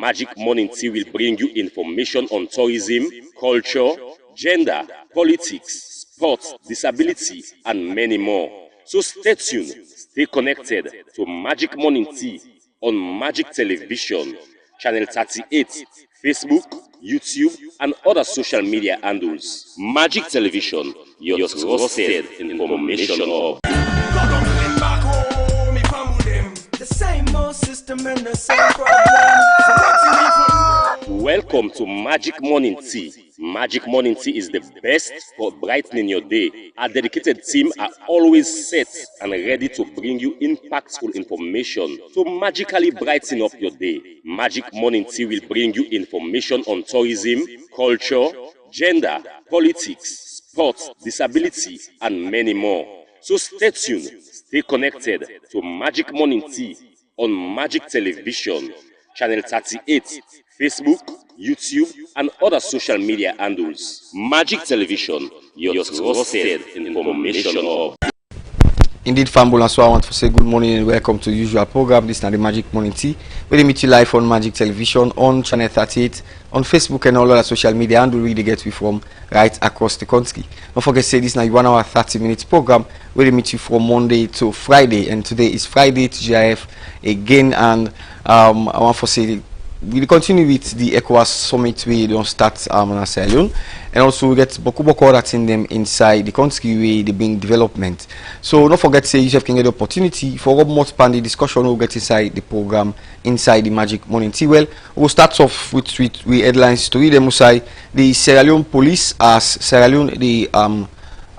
Magic Morning Tea will bring you information on tourism, culture, gender, politics, sports, disability, and many more. So stay tuned, stay connected to Magic Morning Tea on Magic Television, Channel 38, Facebook, YouTube, and other social media handles. Magic Television, your trusted information hub. Welcome to Magic Morning Tea. Magic Morning Tea is the best for brightening your day. Our dedicated team are always set and ready to bring you impactful information to magically brighten up your day. Magic Morning Tea will bring you information on tourism, culture, gender, politics, sports, disability, and many more. So stay tuned, stay connected to Magic Morning Tea on Magic Television, Channel 38, Facebook, YouTube, and other social media handles. Magic Television, your trusted information hub. Indeed, Fambul, so I want to say good morning and welcome to the usual program. This is the Magic Morning Tea. We meet you live on Magic Television, on Channel 38, on Facebook and all other social media, and we really get you from right across the country. Don't forget to say this is now 1 hour 30 minutes program. We meet you from Monday to Friday, and today is Friday to GIF again. And I want to say we'll continue with the ECOWAS summit. We don't start in Sierra Leone, and also we get Boku that's in them inside the country where they bring development. So don't forget to say you can get the opportunity for more span the discussion. We'll get inside the program, inside the Magic Morning Tea. Well, we'll start off with headlines to read them. The Sierra Leone police, as Sierra Leone, the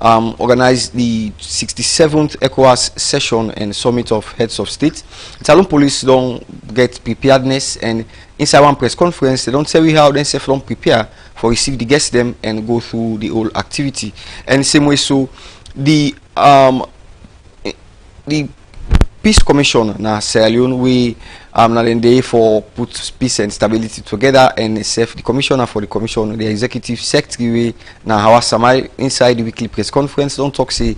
organized the 67th ECOWAS session and summit of heads of state. Sierra Leone police don't get preparedness, and inside one press conference they don't tell you how they say don't prepare for receive the guests them and go through the whole activity. And same way, so the Peace Commission na Sierra Leone we na day for put peace and stability together, and the commissioner for the commission, the executive secretary we na Hawa Samai inside the weekly press conference don't talk say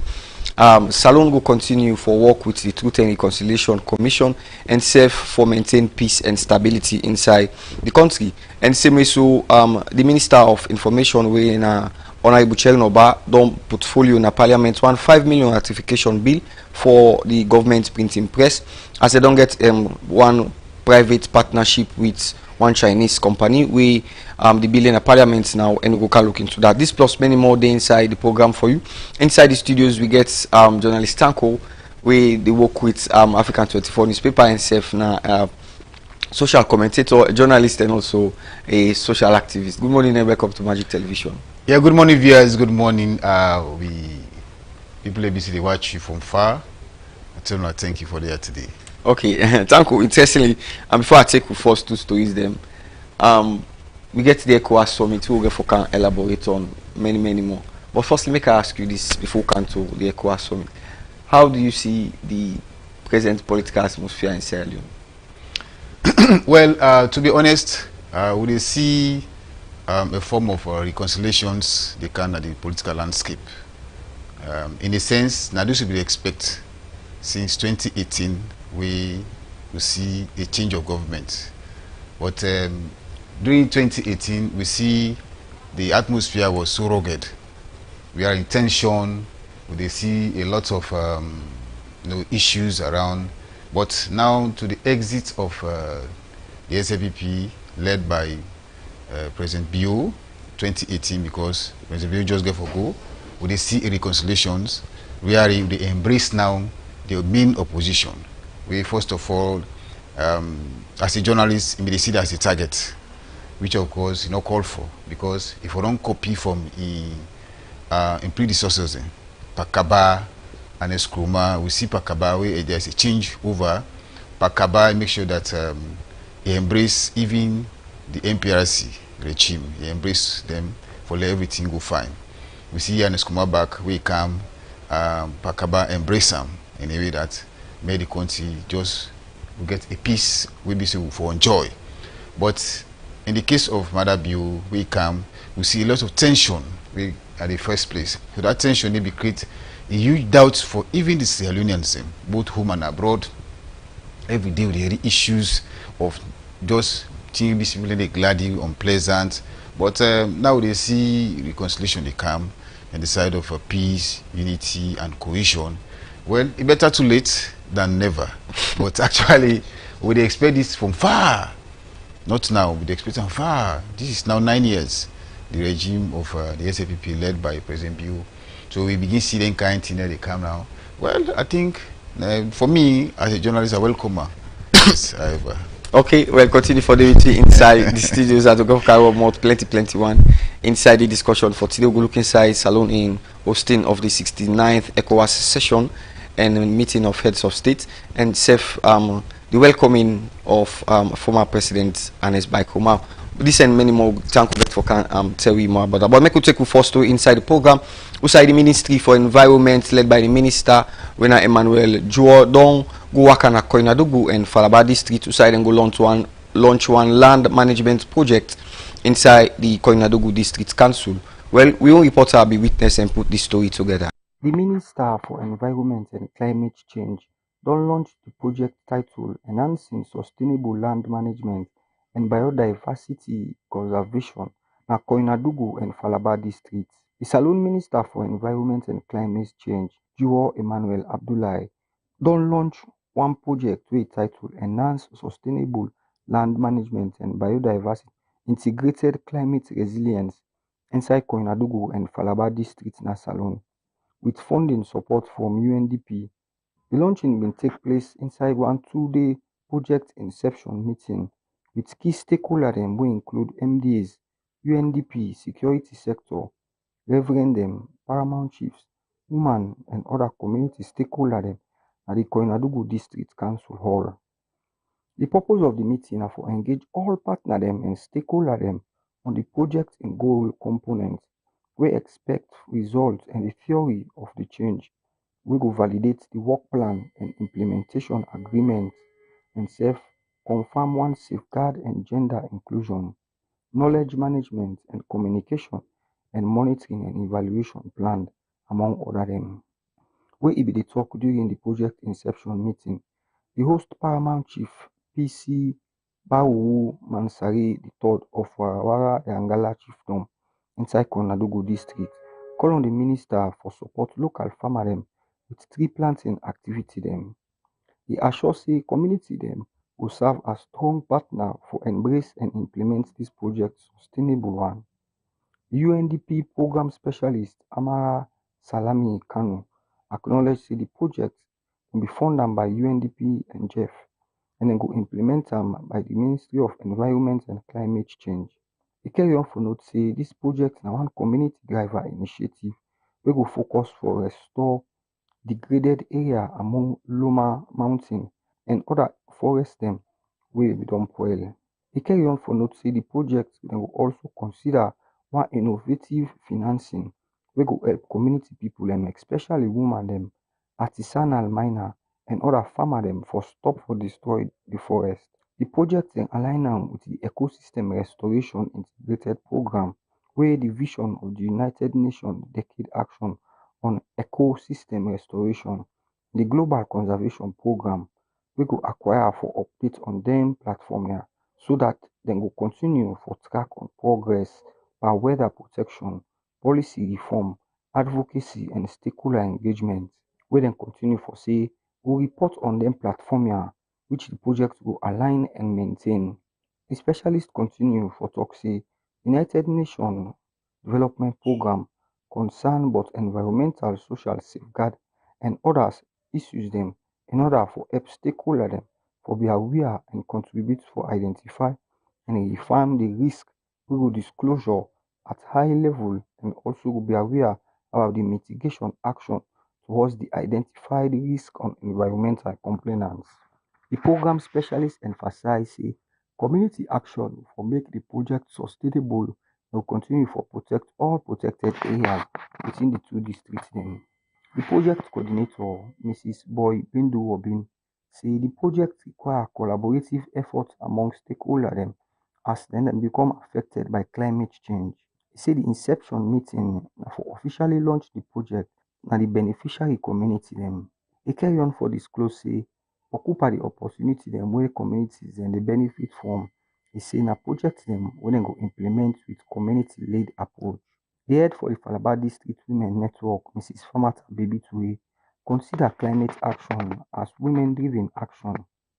Salon will continue for work with the Truth and Reconciliation Commission and serve for maintain peace and stability inside the country. And same way, so the Minister of Information we na Honorable Chelnoba don't portfolio in a parliament 5 million ratification bill for the government printing press, as they don't get one private partnership with one Chinese company. We the bill in a parliament now, and we can look into that. This plus many more day inside the program for you. Inside the studios we get journalist Tanko, we they work with African 24 newspaper and self na social commentator, a journalist, and also a social activist. Good morning and welcome to Magic Television. Yeah, good morning viewers, good morning. People ABC they watch you from far. I tell you, thank you for there today. Okay, thank you. Interestingly, before I take the first two stories them, we get to the ECOWAS summit, we will can elaborate on many more. But firstly, make I ask you this before we come to the ECOWAS summit. How do you see the present political atmosphere in Sierra Leone? Well, to be honest, we see a form of reconciliations they can at the political landscape. In a sense, now this will be expect since 2018 we will see a change of government. But during 2018 we see the atmosphere was so rugged. We are in tension. We see a lot of issues around. But now to the exit of the SFPP led by President Bio 2018, because President Bio just got for go, we see reconciliations where they embrace now the main opposition. We first of all, as a journalist, they see that as a target, which of course not called for, because if we don't copy from in predecessors, Pakaba and Eskruma, we see Pakaba where there's a change over. Pakaba make sure that he embrace even the MPRC regime, he embrace them for let everything go fine. We see Eskruma back, we come, Pakaba embrace them in a way that made the country just get a peace we be so for enjoy. But in the case of Madabio, we come, we see a lot of tension at the first place. So that tension may be create a huge doubt for even the Sierra Leoneans, both home and abroad. Every day with the issues of just things be similarly glady, unpleasant. But now they see reconciliation they come and the side of peace, unity, and cohesion. Well, it better too late than never. But actually, we dey expect this from far. Not now, we dey expect from far. This is now 9 years, the regime of the SFPP led by President Biu. So we begin seeing kind of thing that they come now. Well, I think for me, as a journalist, I welcome her. Yes, however. Okay, well, continue for the meeting inside the studios at the Gulf Cairo Mouth, plenty one. Inside the discussion for today, we'll look inside Salon in hosting of the 69th ECOWAS session and meeting of heads of state and the welcoming of former President Anes Baikoma. This and many more. Thank you for tell you more about that. But make we take you first to inside the program. Inside the Ministry for Environment, led by the Minister Wena Emmanuel Jordan, go work on Koinadugu and Falaba District. Inside and go launch one land management project inside the Koinadugu District Council. Well, we will reporter be witness and put this story together. The Minister for Environment and Climate Change don launch the project titled Enhancing Sustainable Land Management and Biodiversity Conservation na Koinadugu and Falaba districts. The Salon Minister for Environment and Climate Change, Juwo Emmanuel Abdullahi, don launch one project wey titled Enhance Sustainable Land Management and Biodiversity Integrated Climate Resilience inside Koinadugu and Falaba districts na Salon, with funding support from UNDP. The launching will take place inside one 2-day project inception meeting with key stakeholders wey include MDs, UNDP, security sector, Reverend paramount chiefs, women and other community stakeholders at the Koinadugu District Council Hall. The purpose of the meeting na for engage all partners and stakeholders on the project and goal components wey expect results and the theory of the change. We go validate the work plan and implementation agreement and confirm one safeguard and gender inclusion, knowledge management and communication and monitoring and evaluation plan, among other them. Wey e be dey talk during the project inception meeting, the host paramount chief PC Bawu Mansari III of Warawara Yangala Chiefdom inside Koinadugu District call on the minister for support local farmer them with tree planting activity them. He assure say community them will serve as strong partner for embrace and implement this project sustainable one. UNDP program specialist Amara Salami Kanu acknowledge say the project will be funded by UNDP and Jeff and then go implement them by the Ministry of Environment and Climate Change. He carry on for note say this project na one community driver initiative wey go focus for restore degraded area among Loma Mountain and other forest dem wey be don spoil. He carry on for note say the project dem go also consider one innovative financing wey go help community people dem, especially women dem, artisanal miner and other farmer dem for stop for destroy the forest. The project dem align am with the ecosystem restoration integrated program wey the vision of the United Nations Decade Action on Ecosystem Restoration, the Global Conservation Program wey go acquire for update on dem platform here so that dem go continue for track on progress by weather protection, policy reform, advocacy and stakeholder engagement wey dem continue for say go report on dem platform here which the project go align and maintain. The specialist continue for talk say United Nations Development Program concern but environmental, social safeguard and others issues them in order for help stakeholder them for be aware and contribute for identify and refine the risk wey go disclosure at high level and also be aware about the mitigation action towards the identified risk on environmental complainants. The program specialist emphasize say community action for make the project sustainable will continue for protect all protected areas within the two districts dem. The project coordinator, Mrs. Boy Bindu Robin, say the project require collaborative effort among stakeholders dem as dem become affected by climate change. He say the inception meeting for officially launch the project na the beneficiary community dem. He carry on for disclose say occupy the opportunity dem wey communities dem dey benefit from He say na project dem wey dem go implement with community-led approach. The head for the Falaba District Women Network, Mrs. Famata Baby-Toure, consider climate action as women-driven action.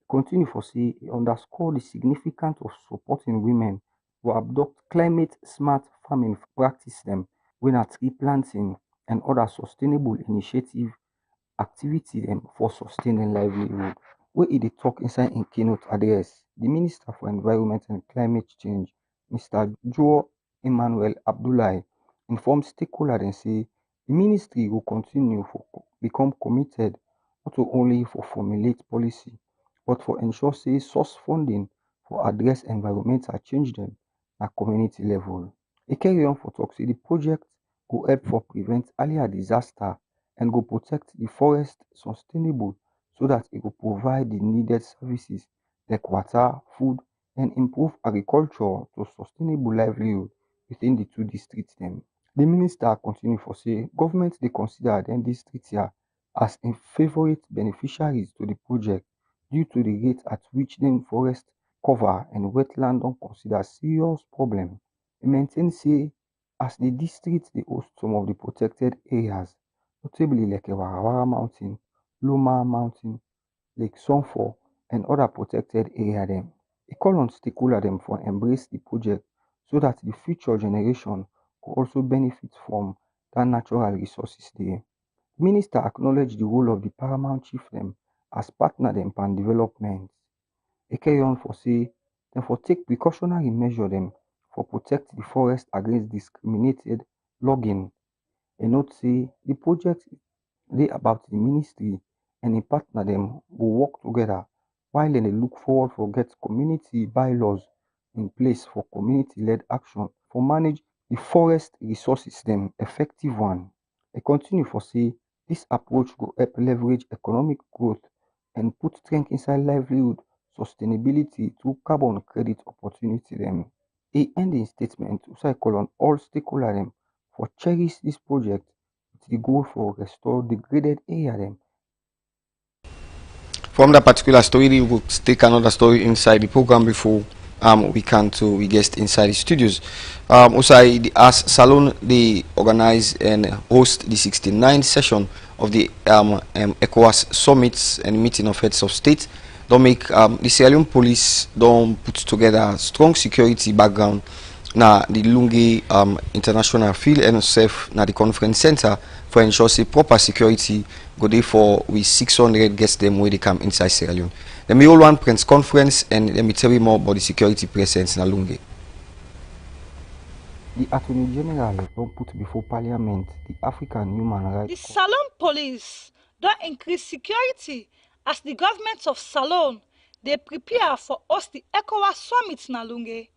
Continue for say e underscore the significance of supporting women to adopt climate-smart farming practice dem wey na tree planting and other sustainable initiative activity dem for sustaining livelihood. Wey e dey talk inside im keynote address, the Minister for Environment and Climate Change, Mr. Joe Emmanuel Abdullahi, inform stakeholders dem say the ministry go continue for become committed not only for formulate policy but for ensure say source funding for address environmental change dem na community level. E carry on for talk say the project go help for prevent earlier disaster and go protect the forest sustainable so that e go provide the needed services like water, food and improve agriculture to sustainable livelihood within the two districts dem. The minister continue for say government dey consider dem districts here as im favourite beneficiaries to the project due to the rate at which dem forest cover and wetland don consider serious problem. E maintain say as the district dey host some of the protected areas, notably like Warawara Mountain, Loma Mountain, Lake Sonfor and other protected area dem. E call on stakeholders dem for embrace the project so that the future generation go also benefit from that natural resources there. The minister acknowledge the role of the paramount chief dem as partner dem for development. E carry on for say dem for take precautionary measure dem for protect the forest against discriminated logging. E note say the project dey about the ministry and im partner dem go work together while dem dey look forward for get community bylaws in place for community-led action for manage the forest resources dem effective one. E continue for say this approach go help leverage economic growth and put strength inside livelihood sustainability through carbon credit opportunity dem. E end im statement also call on all stakeholders dem for cherish this project with the goal for restore degraded area dem. From that particular story, we will take another story inside the program before we guest inside the studios. Also, as Salone, they organize and host the 69th session of the ECOWAS summits and meeting of heads of state. Don't make the Sierra Leone police don't put together strong security background. Now the Lungi International Field and self now the conference center for ensure say proper security go there for with 600 guests them where they come inside Sierra Leone. Let me hold one press conference and let me tell you more about the security presence in Lungi. The Attorney General don't put before Parliament the African Human Rights. The Salone police don't increase security as the government of Salone they prepare for host the ECOWAS summit in Lungi.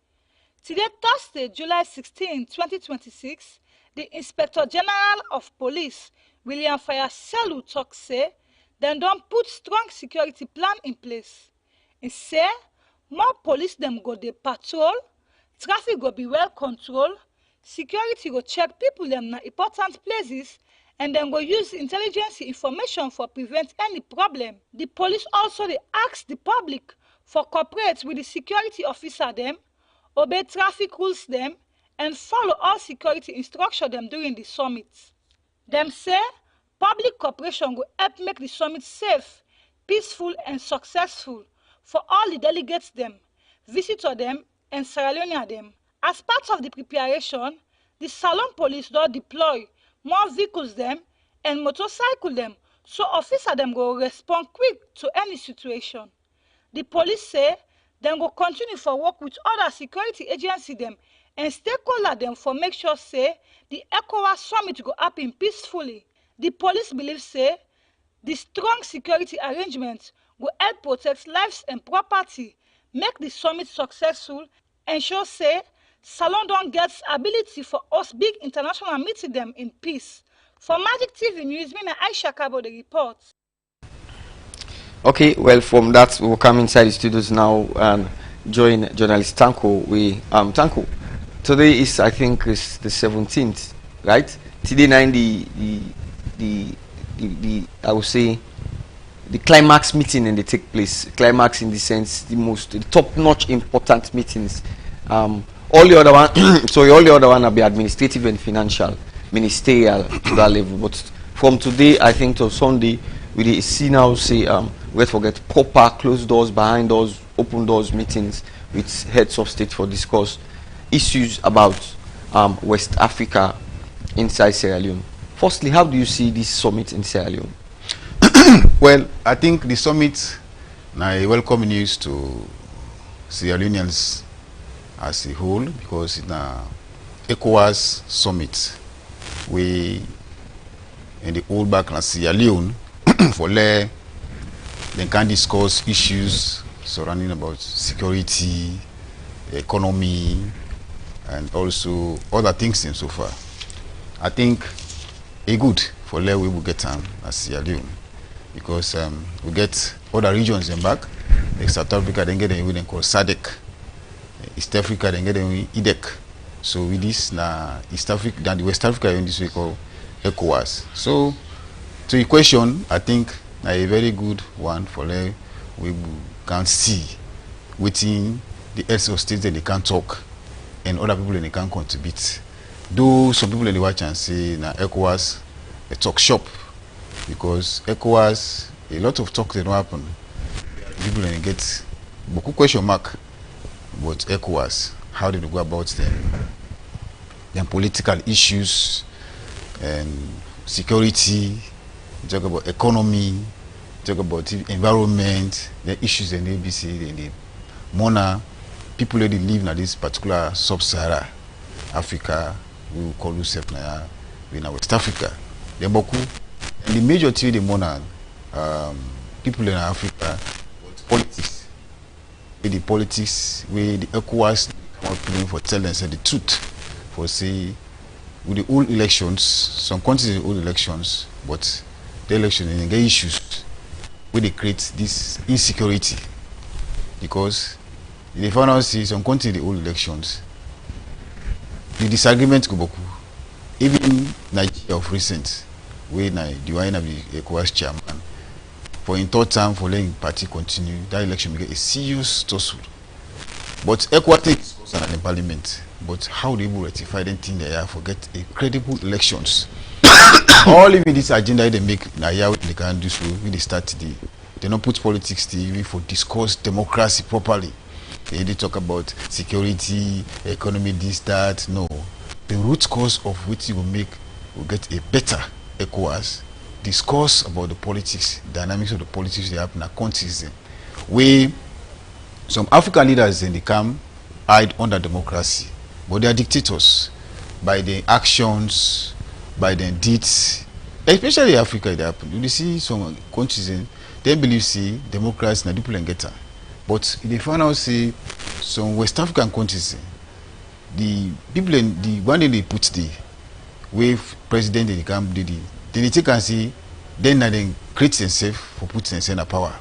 Today, Thursday, July 16, 2026, the Inspector General of Police, William Fayaselu, talk say, them don't put strong security plan in place. He say, more police them go dey patrol, traffic go be well controlled, security go check people them na important places, and then go use intelligence information for prevent any problem. The police also they ask the public for cooperate with the security officer them, obey traffic rules them, and follow all security instructions them during the summit. Them say public cooperation will help make the summit safe, peaceful and successful for all the delegates them, visitor them and Sierra Leonean them. As part of the preparation, the Salone police don't deploy more vehicles them and motorcycle them so officer them go respond quick to any situation. The police say them go continue for work with other security agency them and stakeholder them for make sure say the ECOWAS summit go happen peacefully. The police believe say the strong security arrangements will help protect lives and property, make the summit successful, ensure say Salone don't get ability for us big international meeting them in peace. For Magic TV News, me and Aisha Kabo the report. Okay, well, from that we will come inside the studios now and join journalist Tanko. Tanko, today is I think is the 17th, right? Today night the I would say the climax meeting and they take place. Climax in the sense the top-notch important meetings. All the other one, sorry, all the other one will be administrative and financial, ministerial to that level. But from today, I think till Sunday, we see now say let's forget proper closed doors, behind doors, open doors meetings with heads of state for discuss issues about West Africa inside Sierra Leone. Firstly, how do you see this summit in Sierra Leone? Well, I think the summit now a welcome news to Sierra Leoneans as a whole, because it's a ECOWAS summit we in the old back in Sierra Leone for they can discuss issues surrounding about security, economy, and also other things in so far. I think a good for we will get as Sierra Leone, because we get other regions in back, like South Africa, then get them called SADC, East Africa, then get them IDEC. So with this now East Africa, then the West Africa in this we call ECOWAS. So to your question, I think a very good one for we can see within the heads of states that they can talk and other people that they can contribute. Though some people in the watch and say now ECOWAS a talk shop, because ECOWAS a lot of talk they don't happen. People then get beaucoup question mark about ECOWAS, how did they go about them political issues and security, talk about economy, talk about environment, the issues in ABC, the Mona, people that live in this particular sub-Sahara Africa, we will call ourselves now in West Africa. The Boku, and the majority of the Mona, people in Africa, politics. The politics where the ECOWAS come out playing for tell and say the truth. For say with the old elections, some countries in old elections, but the election and get issues where they create this insecurity, because they found out see some countries in the old elections the disagreement go beaucoup. Even Nigeria of recent, where the one of the ECOWAS chairman for in third time for letting party continue, that election will get a serious tussle. But ECOWAS takes in the parliament, but how they will rectify them thing they have forget a credible elections. All even this agenda they make now they can do so when they start they don't put politics even for discuss democracy properly. They talk about security, economy, this, that. No. The root cause of which you will make will get a better ECOWAS. Discuss about the politics, dynamics of the politics they have in our countries. Where some African leaders in the camp hide under democracy, but they are dictators by their actions, by their deeds. Especially Africa, they happen. You see some countries they believe see democracy and people and get. But in the final say some West African countries, the people in the one day they put the wave president in the camp did they take and see then they create themselves for put themselves in power.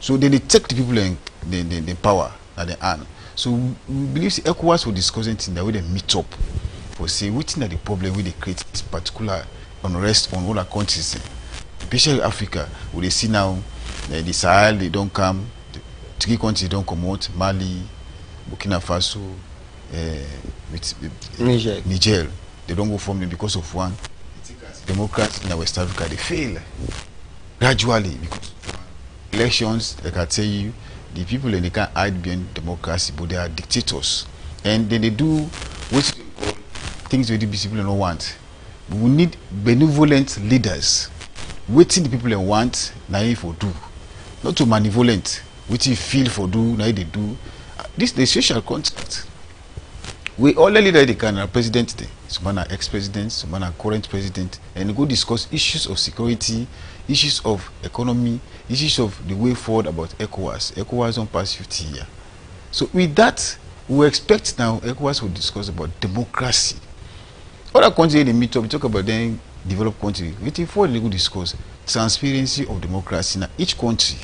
So then they take the people in the power at the end. So we believe the ECOWAS will discussing things that way they meet up for say which are the problem where they create this particular unrest on all our countries, especially Africa, where they see now the Sahel they don't come. Three countries don't come out, Mali, Burkina Faso, Niger. They don't go from them because of one. Democrats in West Africa, they fail gradually because of elections. Like I tell you, the people they can't hide behind democracy, but they are dictators. And then they do what things we people don't want. We need benevolent leaders. Waiting the people they want, naive or do. Not to malevolent. Which you feel for do, now they do. This the social contract. We all leaders they can are president, some are ex-president, some are current president, and go discuss issues of security, issues of economy, issues of the way forward about ECOWAS. ECOWAS on past 50 years. So with that, we expect now ECOWAS will discuss about democracy. Other countries they meet up, we talk about them developed countries. Waiting for they go discuss transparency of democracy. Now each country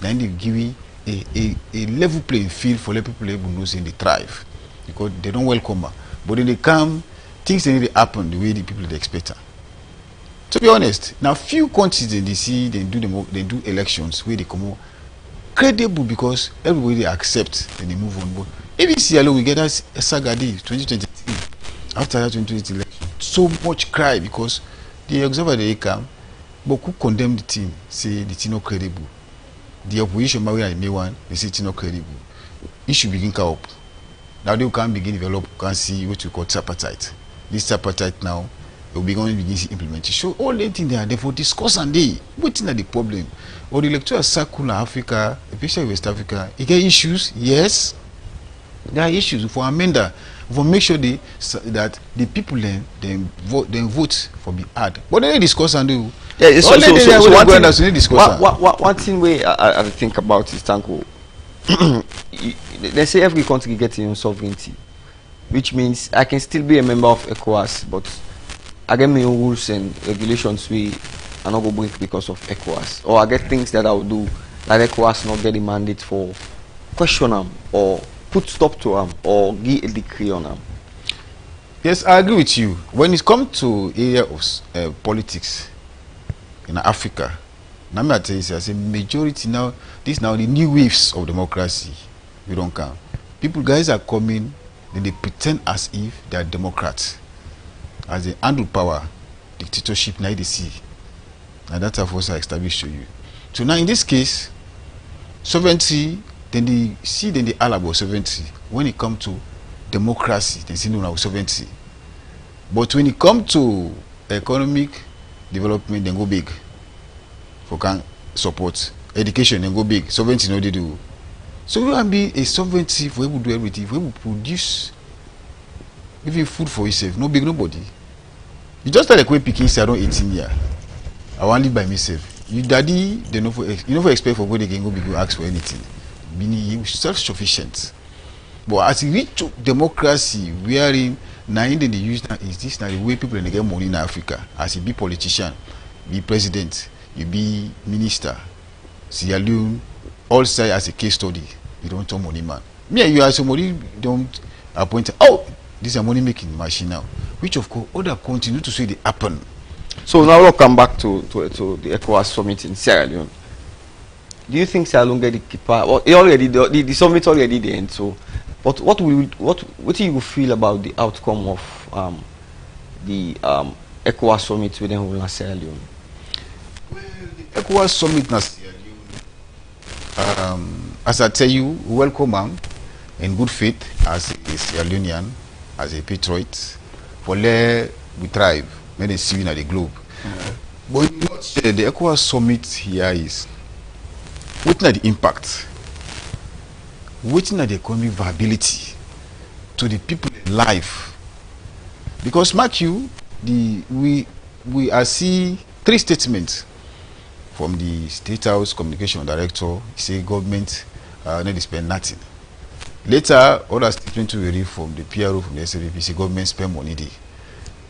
then they give a level playing field for the people able to know they thrive, because they don't welcome her. But then they come, things they need to happen the way the people they expect her. To be honest, now few countries they see they do elections where they come out credible because everybody they accept and they move on. But if you see alone, we get us a saga day 2023 after that 2020 election, so much cry because the observer they come, but who condemn the team say the team not credible. The opposition maybe and the one they say it's not credible. It should begin come up. Now they can begin develop, can see what we call tripartite. This tripartite now will be going to begin to implement it. So all the things they are there for discuss and they waiting at the problem. Or the electoral circle in Africa, especially West Africa, it get issues, yes. There are issues for amender, for make sure that the people then vote for be hard. But they discuss and do. Yeah, so one thing way I think about is Tanko. They say every country gets its own sovereignty, which means I can still be a member of ECOWAS, but I get my own rules and regulations we are not going to break because of ECOWAS, or I get things that I will do that ECOWAS not get the mandate for, question them or put stop to them or give a decree on them. Yes, I agree with you. When it comes to area of politics in Africa, now I tell you, I say majority now, this now the new waves of democracy, we don't count. People, guys are coming, then they pretend as if they are Democrats. As they handle power, dictatorship, now they see. And that's how I established to you. So now in this case, sovereignty, then they all about sovereignty. When it comes to democracy, they see no about sovereignty. But when it comes to economic development, they go big. For can support education, they go big. Sovereignty, no they do. So we want to be a sovereignty for able to do everything. For able to produce even food for yourself. No big nobody. You just like when picking say I don't 18 years. I want to live by myself. You daddy, they know for you never expect for where they can go big ask for anything. Being self-sufficient. But as you reach democracy, wherein now they use now is this now the way people get money in Africa. As you be politician, be president, you be minister, Sierra Leone, all say as a case study. You don't talk money man. Me and you as somebody don't appoint. Oh, this is a money making machine now, which of course other continue to say they happen. So now we'll come back to the ECOWAS summit in Sierra Leone. Do you think Sierra Leone get the keeper? Well, the summit already the end. So, but what do you feel about the outcome of the ECOWAS summit within Sierra Leone? Well, the ECOWAS summit in Sierra Leone, as I tell you, welcome in good faith as a Sierra Leonean, as a patriot, for let we thrive, may they see in the globe. But the ECOWAS summit here is waiting at the impact, waiting at the economic viability to the people in life. Because mark you, we are see 3 statements from the State House Communication Director. He say government need to spend nothing. Later, other statements we read from the PRO from the SAVP say government spend money there.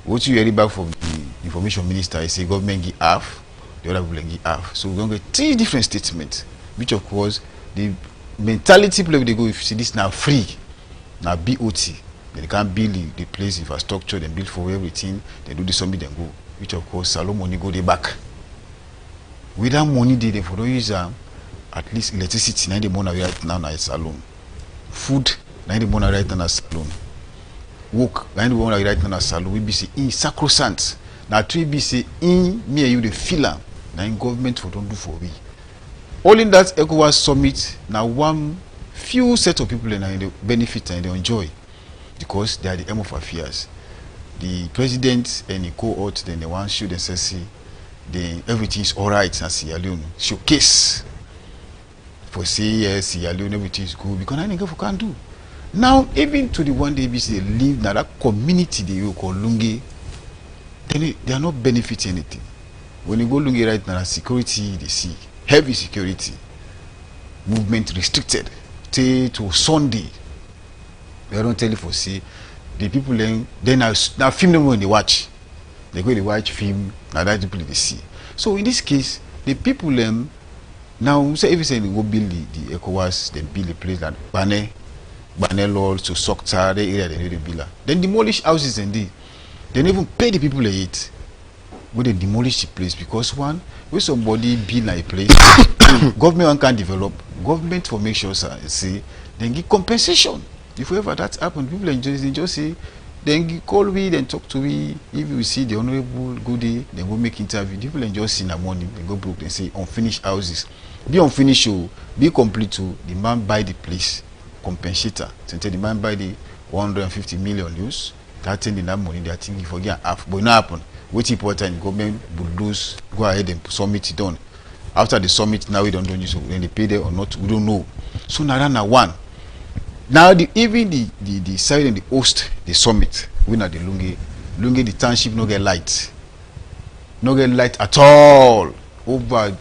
What you hear back from the Information Minister, he say government give half, the other people give half. So we're going to get 3 different statements, which of course the mentality people they go, if you see this now free, now BOT, they can't build the place infrastructure, they build for everything, they do the summit, then go, which of course salon money go they back. Without money they for no use at least electricity 90 money right now at salon. Food 90 money right now at salon. Work 90 money right now at salon. We be say in sacrosanct. Now 3 be say in me and you the feel am. Now in government for don't do for we. All in that ECOWAS summit, now one few set of people and they benefit and they enjoy because they are the aim of affairs. The president and the cohort, then the one should themselves see then everything is alright as Sierra Leone. Showcase for say yes, Sierra Leone, everything is good because I think we can do. Now, even to the one day they live now that community they call Lunge, then they are not benefiting anything. When you go Lunge right now, security they see. Heavy security, movement restricted, to Sunday. They don't tell you for say the people then now film them when they watch. They go to watch film, now that people they see. So in this case, the people now say everything they go build the ECOWAS, they build a place like Bane Lord, so Sokta, the area they build. Then demolish houses and they don't even pay the people they eat. where they demolish the place because one, when somebody build a place, government can develop, government for make sure say then give compensation. If ever that happen, people just say, then call we, then talk to we. If you see the honorable Goody, then go make interview. People just in the morning, they go broke, they say unfinished houses. Be unfinished, be complete. The man buy the place, compensator. So the man buy the 150 million use. That thing in that money, they are thinking for get half, but it not happen. Wait important, government will lose. Go ahead and submit it done. After the summit, now we don't know so when they pay there or not, we don't know. So now one. Now even the side and the host the summit, we na the Lungi the township no get light at all over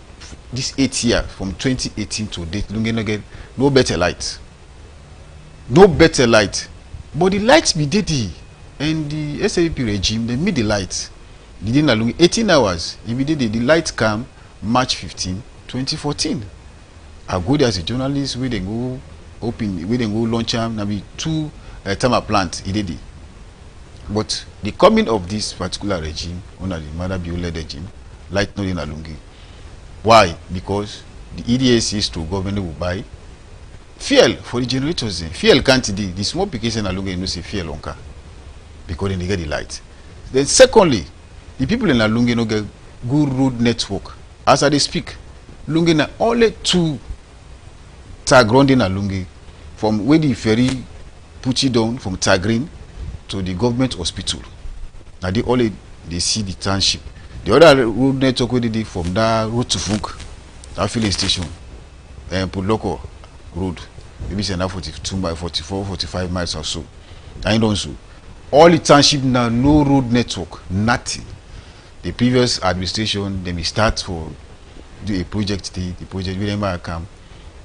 this 8 years from 2018 to date. Lungi no get no better light, but the lights be dirty, and the SAP regime they made the lights. They didn't Lungi 18 hours. Immediately the light come March 15, 2014. I go there as a journalist, we then go open, we then go launch them. Now be 2 thermal plant. But the coming of this particular regime, under the Mada Bio-led regime, light not in Lungi. Why? Because the EDACs to government will buy fuel for the generators. Fuel can't do the small application in Lungi, you know, say fuel on car because then they get the light. Then secondly, the people in Lungi no get good road network. As I speak, Lungi na only 2 Tagron in Lungi, from where the ferry put it down from Tagrin to the government hospital. Now they see the township. The other road network where they did from that road to Funk, that filling station, and Puloko road, maybe it's enough 42 by 44, 45 miles or so. And also, all the township now no road network, nothing. The previous administration, they may start for do a project. The project will never come.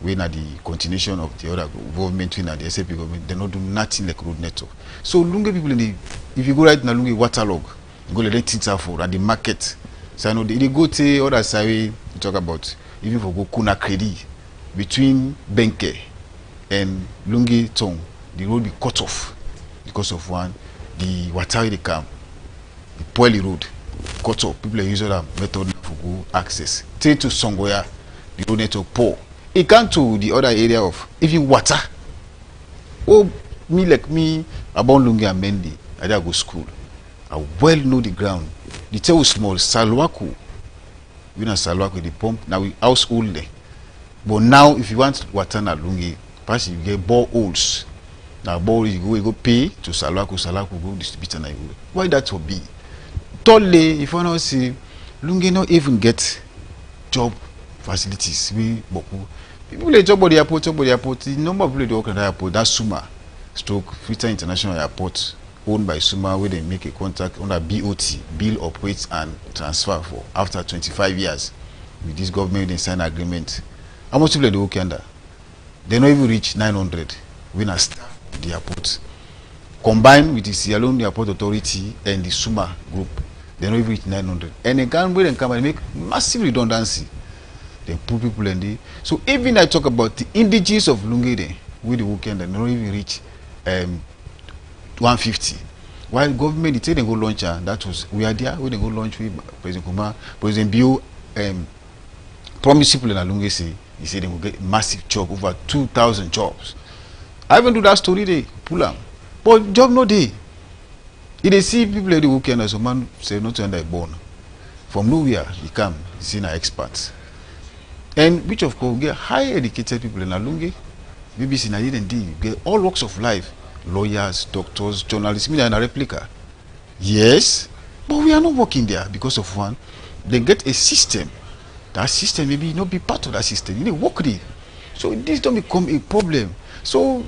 When at the continuation of the other government, when at the SAP government, they not do nothing like road network. So Lungi people in the, if you go right now Lungi waterlog, you go let things out for at the market. So I know they go to other side we talk about even for go Kuna Kredi between Benke and Lungi Tong, the road be cut off because of one, the water they come, the Poili road cut off. People are using that method for go access. Take to Songoya, the road network poor. It can't to the other area of even water. Oh, me like me, about Lungi and Mendi, I did go school. I well know the ground. The tail was small, Salwaku. We know Salwaku, the pump, now we household there. But now, if you want water na Lungi, perhaps you get boreholes. Now, borehole you go pay to Salwaku go distribute and I go. Why that will be? Thirdly, if you want to see, Lungi not even get job facilities. We boku. People they job at the airport, the number of people they work at the airport, that's Suma, Freetown International Airport, owned by Suma, where they make a contract under BOT, Bill Operates and Transfer for after 25 years. With this government, they sign agreement. How much people they work under? They don't even reach 900 when a staff at the airport. Combined with the Sierra Leone Airport Authority and the Suma group, they don't even reach 900. And they can't wait and come and make massive redundancy. They put people in there. So even I talk about the indigenous of Lungi with the weekend, they don't even reach 150. While government they go launch that was we are there when they go launch with President Kuma, President Bio promise people in Lungi say he said they will get massive job, over 2,000 jobs. I even do that story they pull them. But job no day. If they see people in the weekend as a man say not to end born. From nowhere he come, see na experts. And which of course get high educated people in Lungi, BBC Nigeria get all walks of life, lawyers, doctors, journalists, media and a replica. Yes, but we are not working there because of one. They get a system. That system maybe not be part of that system. You need to work there. So this don't become a problem. So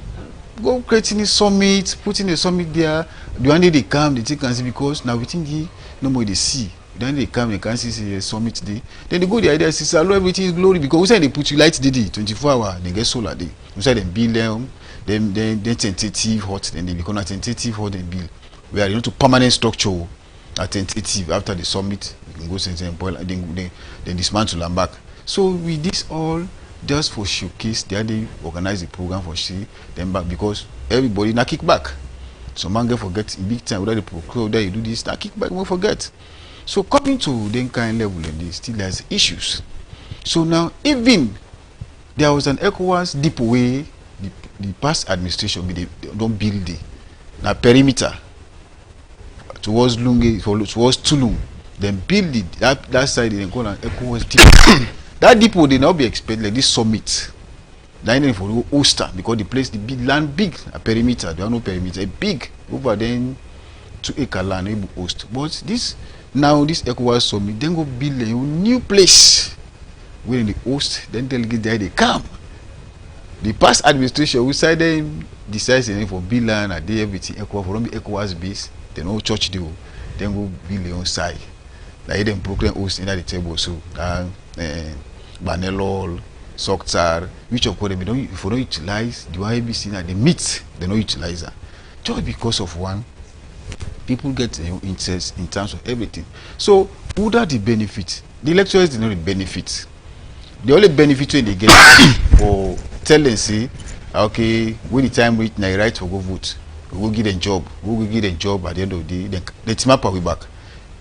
go creating a summit, putting a summit there. The one day they come, they take and see because now we think no more they see. Then they come and can see a summit day. Then they go the idea says allow everything is glory because we say they put you light day 24 hours, they get solar day. We say them build them, then tentative hot, then they become a tentative hot and build. We are to permanent structure a tentative after the summit, you can go and boil and then dismantle and back. So with this all just for showcase, they organize the program for see them back because everybody na kick back. So man get forget in big time whether the procure there you do this, na kick back, won't forget. So coming to the kind level in this, still has issues. So now, even there was an ECOWAS deep way, the past administration, they don't build the perimeter towards Lunge, towards Tulum, then build it, that side, then go and ECOWAS deep. That depot they now be expected like this summit. Dining for Oster because the place the big land big a perimeter, there are no perimeter, a big over then 2 acre land able host. But this now this ECOWAS summit then go build a new place where the host, then delegate there they come. The past administration we side them decides for build land and they everything ECOWAS from the ECOWAS base, they no church deal, then go build their own side. Like them proclaim host in the table so Banelol, Soktar, which of them don't if you don't utilize the YBC and the meat, they don't utilize that. Just because of one, people get interest in terms of everything. So who that the benefit? The electors did not benefit. The only benefit when they get for tell and say, okay, when the time reach now right to go vote, we go get a job, we go get a job at the end of the day, then the team up we back.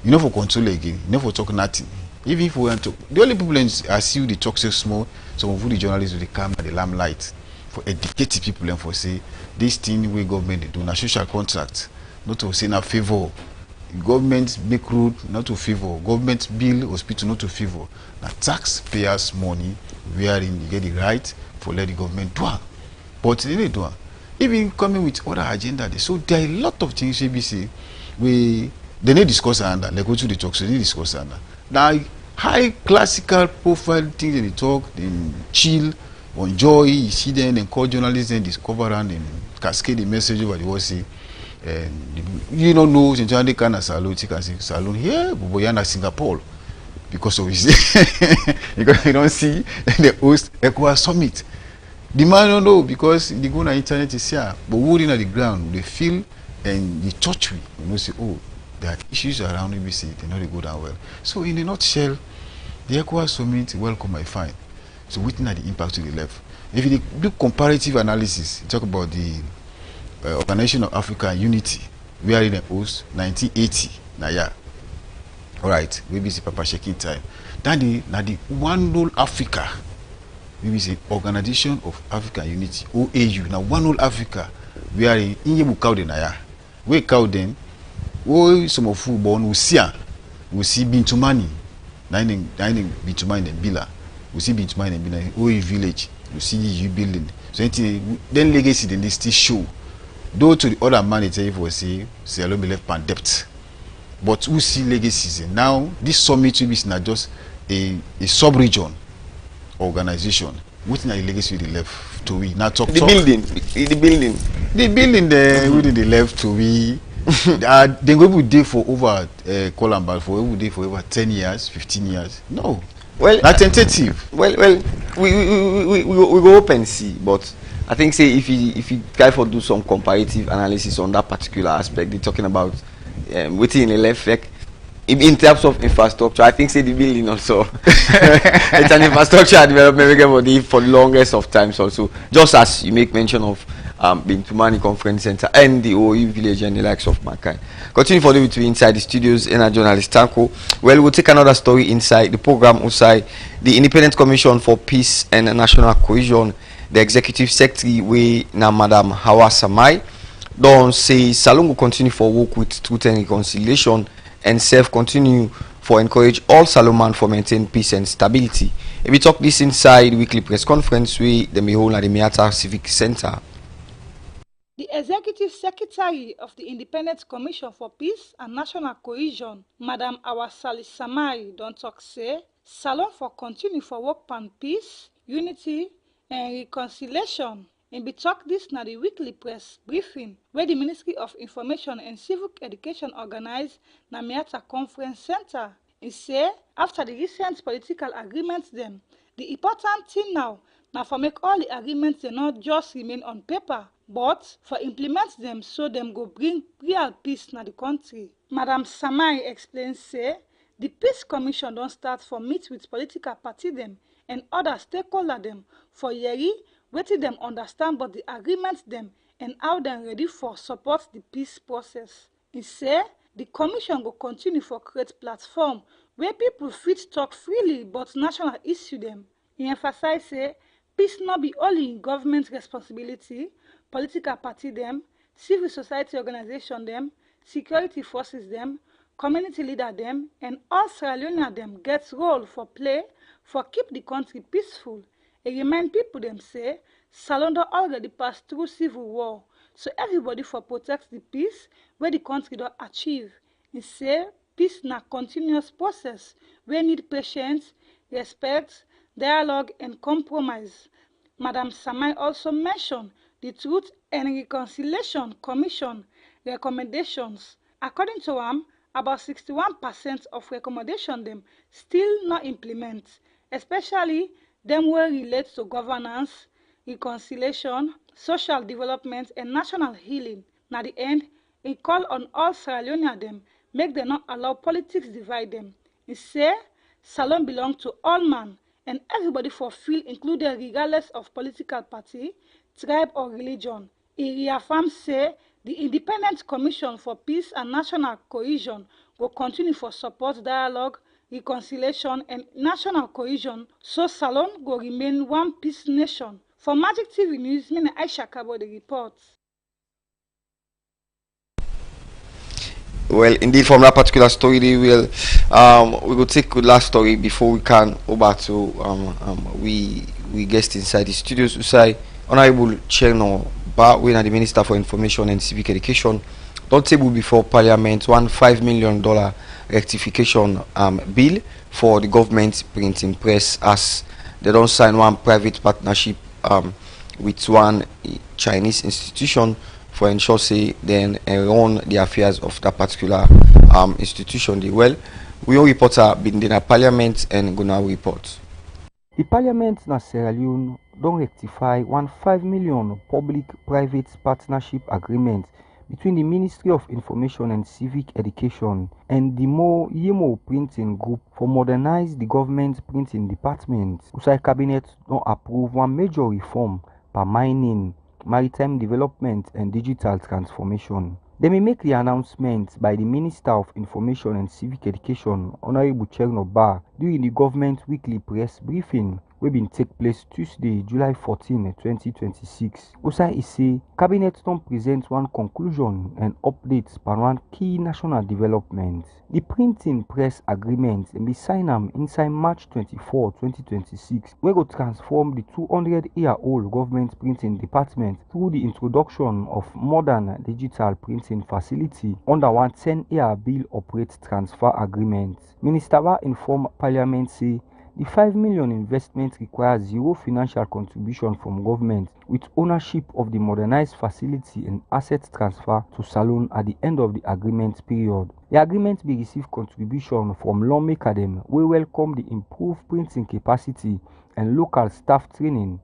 You know for control again, you know for talk nothing. Even if we want to, the only people I see the talk so small, some of the journalists will come at the limelight for educating people and for say this thing we government they do na social contract, not to say na favor. Government make road not to favor, government bill hospital not to favor. Na taxpayers' money wherein you get the right for let the government do it. But they don't do it. Even coming with other agenda, so there are a lot of things ABC we they need discuss under like go to the talk, so they need discuss under. Now high classical profile things they talk, then chill, enjoy, you see them, then call journalists and discover and then cascade the message over the world say, you don't know, they can salon, you can say salon here, Boboyana Singapore, because of his because you don't see the host ECOWAS summit. The man don't know because they go on the internet is here, but wood in the ground, they feel and the touch we, you know, say, oh, there are issues around ABC, they know they go down well. So in a nutshell, the ECOWAS summit welcome I find. So witness the impact to the left. If you do comparative analysis, you talk about the Organization of African Unity, we are in the host 1980. Now yeah. Alright, we see Papa shaking time. Then the one whole Africa, we say Organization of African Unity, OAU. Now one whole Africa, we are in Inyebu Naya. We Cowden. Oh, some of who born we see Bintumani, dining Bintumani and Bila. We see Bintumani and Bila, OE village. We see you building. So then legacy then they still show. Though to the other man it will say alone be left pan debt. But we see legacies now. This summit will be not just a sub-region organization. What's the legacy we left to we now talk the building there within the left to we. They go day for over Colambal for every day for over 10 years, 15 years. No. Well, not tentative. Well, we go open see, but I think say if you try for do some comparative analysis on that particular aspect, they're talking about within the left effect. In terms of infrastructure, I think say the building also it's an infrastructure development for the longest of times also. Just as you make mention of Bintumani Conference Center and the OE village and the likes of mankind. Continue for the between inside the studios and our journalist Tanko. Well, we'll take another story inside the program outside the Independent Commission for Peace and National Cohesion. The executive secretary we now Madam Hawa Samai don't say Salon will continue for work with truth and reconciliation and self continue for encourage all Salomon for maintain peace and stability. If we talk this inside weekly press conference we the hold at the Miata Civic Center. The Executive Secretary of the Independent Commission for Peace and National Cohesion, Madam Awasali Samai, don't talk say, Salon for continue for work on peace, unity, and reconciliation. And be talk this na the weekly press briefing where the Ministry of Information and Civic Education organized na Miata Conference Center. He say, after the recent political agreements them, the important thing now na for make all the agreements they not just remain on paper, but for implement them so them go bring real peace na the country. Madam Samai explains say, the Peace Commission don't start for meet with political party them and other stakeholder them for yearly waiting them understand but the agreements them and how them ready for support the peace process. He say, the commission will continue for create platform where people fit talk freely but national issue them. He emphasize say peace not be only government responsibility, political party them, civil society organization them, security forces them, community leader them, and all Sierra Leonean them gets role for play for keep the country peaceful. He remind people them say Salone don already pass through civil war, so everybody for protect the peace where the country don achieve. He say peace na continuous process wey need patience, respect, dialogue and compromise. Madam Samai also mentioned the Truth and Reconciliation Commission recommendations. According to am, about 61% of recommendation them still not implement, especially them wey relate to governance, reconciliation, social development and national healing. Na the end, he call on all Sierra Leonean them make them not allow politics divide them. He say Salone belong to all man and everybody for feel included regardless of political party, tribe or religion. He reaffirm say the Independent Commission for Peace and National Cohesion will continue for support dialogue, reconciliation and national cohesion so Salone will remain one peace nation. For Magic TV News, me na Aisha Kabo the report. Well, indeed, from that particular story, we will take the last story before we can over to we guest inside the studios. Usai Honorable Cherno Ba, we are the Minister for Information and Civic Education, don't table before Parliament $1.5 million rectification bill for the government printing press as they don't sign one private partnership with one Chinese institution for ensure say then run the affairs of that particular institution. Well, we all reporter been in a parliament and gonna report. The parliament na Sierra Leone don't rectify $1.5 million public-private partnership agreement between the Ministry of Information and Civic Education and the Yemo Printing Group for modernize the government printing department. Usai Cabinet don't approve one major reform per mining, maritime development and digital transformation. They may make the announcement by the Minister of Information and Civic Education, Honorable Cherno Ba, during the government weekly press briefing wey been take place Tuesday, July 14, 2026. Usai say Cabinet don present one conclusion and updates per one key national development. The printing press agreement be signed inside March 24, 2026, wey go transform the 200-year-old government printing department through the introduction of modern digital printing facility under one 10-year bill operate transfer agreement. Minister Ba informed Parliament say the $5 million investment requires zero financial contribution from government, with ownership of the modernized facility and asset transfer to Salone at the end of the agreement period. The agreement be receive contribution from lawmaker them we welcome the improved printing capacity and local staff training